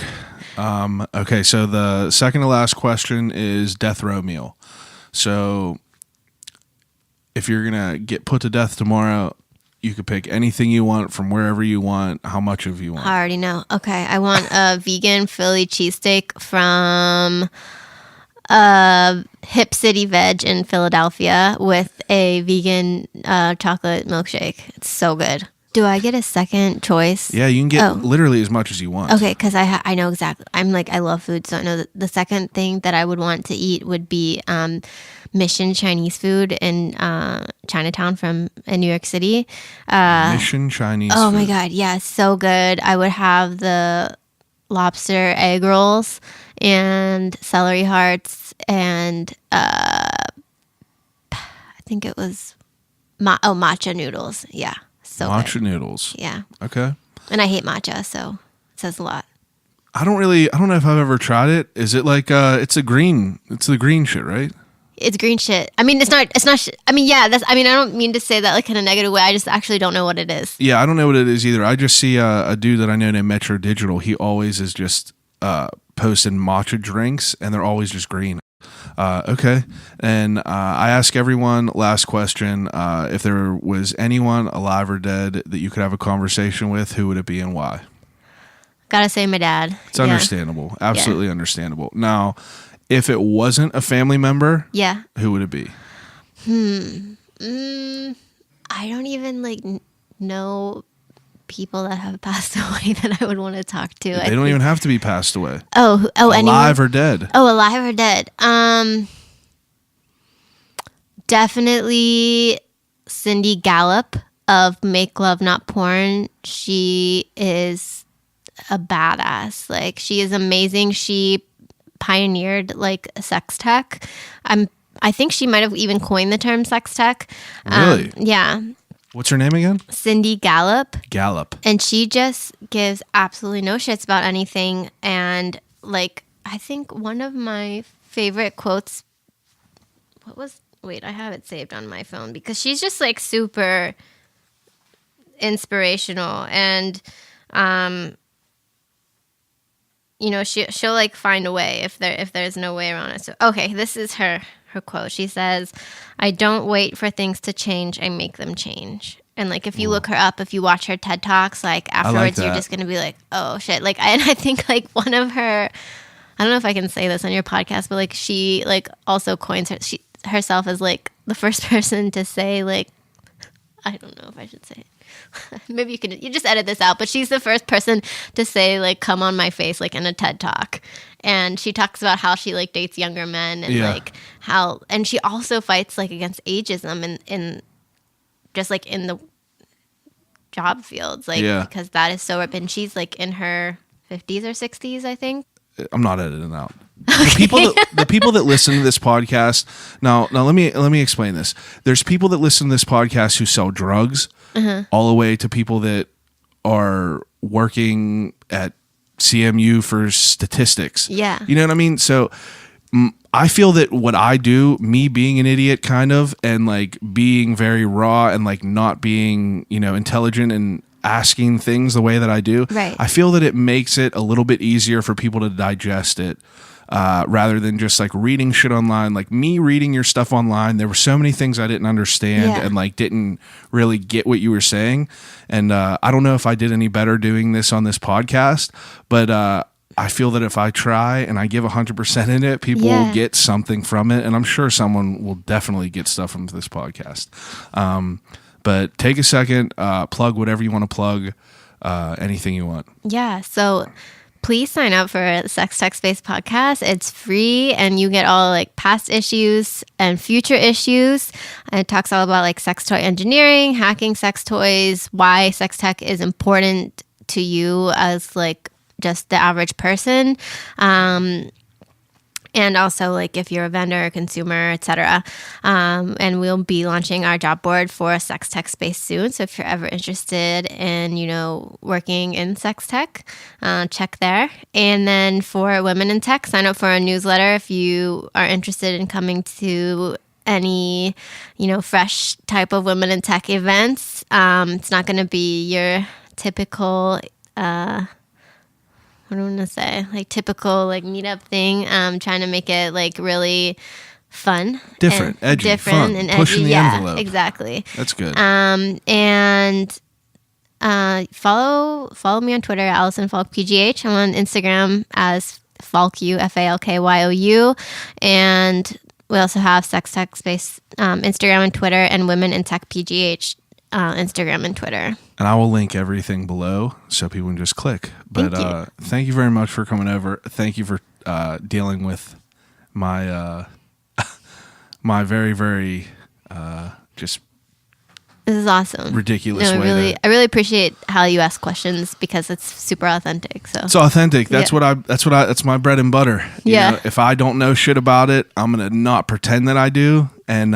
S1: Okay, so the second to last question is death row meal. So if you're going to get put to death tomorrow, you could pick anything you want from wherever you want. How much of you want?
S4: I already know. Okay, I want a vegan Philly cheesesteak from Hip City Veg in Philadelphia with a vegan chocolate milkshake. It's so good. Do I get a second choice?
S1: Yeah, you can get literally as much as you want.
S4: Okay, because I know exactly. I'm like, I love food, so I know that the second thing that I would want to eat would be Mission Chinese food in Chinatown in New York City.
S1: Mission Chinese
S4: Oh
S1: food.
S4: my God, yeah, so good. I would have the lobster egg rolls and celery hearts and I think it was matcha noodles. Yeah, so
S1: Matcha
S4: good.
S1: noodles.
S4: Yeah,
S1: Okay.
S4: and I hate matcha, so it says a lot.
S1: I don't know if I've ever tried it. Is it like it's the green shit, right?
S4: It's green shit. I mean, it's not. I mean, yeah. I don't mean to say that like in a negative way. I just actually don't know what it is.
S1: Yeah, I don't know what it is either. I just see a dude that I know named Metro Digital. He always is just posting matcha drinks, and they're always just green. Okay. And I ask everyone, last question, if there was anyone alive or dead that you could have a conversation with, who would it be and why?
S4: Gotta say my dad.
S1: It's understandable. Absolutely understandable. Now, if it wasn't a family member, who would it be?
S4: I don't even know people that have passed away that I would want to talk to.
S1: They don't even have to be passed away.
S4: Oh,
S1: alive or dead?
S4: Oh, alive or dead. Definitely Cindy Gallop of Make Love Not Porn. She is a badass. Like, she is amazing. She pioneered sex tech. I think she might have even coined the term sex tech.
S1: Really?
S4: Yeah.
S1: What's her name again?
S4: Cindy Gallop.
S1: And
S4: she just gives absolutely no shits about anything. And I think one of my favorite quotes, I have it saved on my phone because she's just super inspirational. And, she'll find a way if there's no way around it. So, okay, this is her quote. She says, "I don't wait for things to change. I make them change." And if you look her up, if you watch her TED Talks, afterwards you're just going to be like, oh shit. And I think one of her, I don't know if I can say this on your podcast, but she also coins herself as the first person to say I don't know if I should say it. Maybe you just edit this out, but she's the first person to say come on my face in a TED Talk. And she talks about how she dates younger men and how, and she also fights against ageism in just in the job fields because that is so, and she's in her 50s or 60s, I think.
S1: I'm not editing out. The people that listen to this podcast. Now let me explain this. There's people that listen to this podcast who sell drugs, all the way to people that are working at CMU for statistics.
S4: Yeah.
S1: You know what I mean? So I feel that what I do, me being an idiot kind of, and being very raw and not being, intelligent and asking things the way that I do,
S4: right.
S1: I feel that it makes it a little bit easier for people to digest it. Rather than just reading shit online. Me reading your stuff online, there were so many things I didn't understand and didn't really get what you were saying. And I don't know if I did any better doing this on this podcast, but I feel that if I try and I give 100% in it, people will get something from it. And I'm sure someone will definitely get stuff from this podcast. But take a second, plug whatever you want to plug, anything you want.
S4: Yeah, so please sign up for Sextech Space podcast. It's free, and you get all past issues and future issues. And it talks all about sex toy engineering, hacking sex toys, why sex tech is important to you as just the average person. And also if you're a vendor, a consumer, etc. And we'll be launching our job board for Sextech Space soon. So if you're ever interested in, working in sex tech, check there. And then for Women in Tech, sign up for our newsletter if you are interested in coming to any, fresh type of Women in Tech events. It's not going to be your typical what do I want to say? Typical meetup thing. Trying to make it really fun,
S1: different, edgy,
S4: different,
S1: fun,
S4: and
S1: pushing
S4: edgy.
S1: the envelope.
S4: Exactly.
S1: That's good.
S4: And follow me on Twitter, Alison Falk PGH. I'm on Instagram as Falkyu, FALKYOU, and we also have Sextech Space Instagram and Twitter, and Women in Tech PGH Instagram and Twitter.
S1: And I will link everything below so people can just click. But thank you very much for coming over. Thank you for dealing with my my very, very just
S4: this is awesome.
S1: Ridiculous
S4: no,
S1: way.
S4: I really appreciate how you ask questions because it's super authentic. So
S1: it's authentic. That's that's my bread and butter. You know, if I don't know shit about it, I'm gonna not pretend that I do, and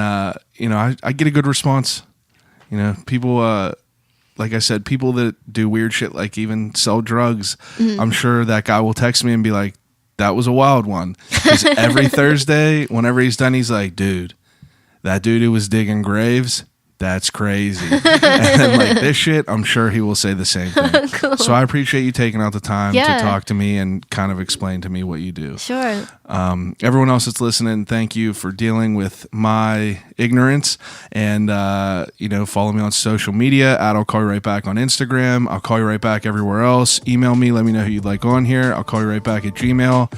S1: you know, I get a good response. You know, people, like I said, people that do weird shit, like even sell drugs. I'm sure that guy will text me and be like, "That was a wild one." Because every Thursday, whenever he's done, he's like, "Dude, that dude who was digging graves." That's crazy. And like this shit, I'm sure he will say the same thing. Cool. So I appreciate you taking out the time to talk to me and kind of explain to me what you do.
S4: Sure.
S1: Everyone else that's listening, thank you for dealing with my ignorance. And, you know, follow me on social media at I'll Call You Right Back on Instagram. I'll Call You Right Back everywhere else. Email me. Let me know who you'd like on here. I'll call you right back at Gmail.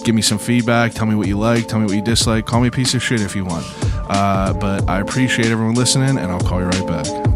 S1: Give me some feedback. Tell me what you like. Tell me what you dislike. Call me a piece of shit if you want. But I appreciate everyone listening, and I'll call you right back.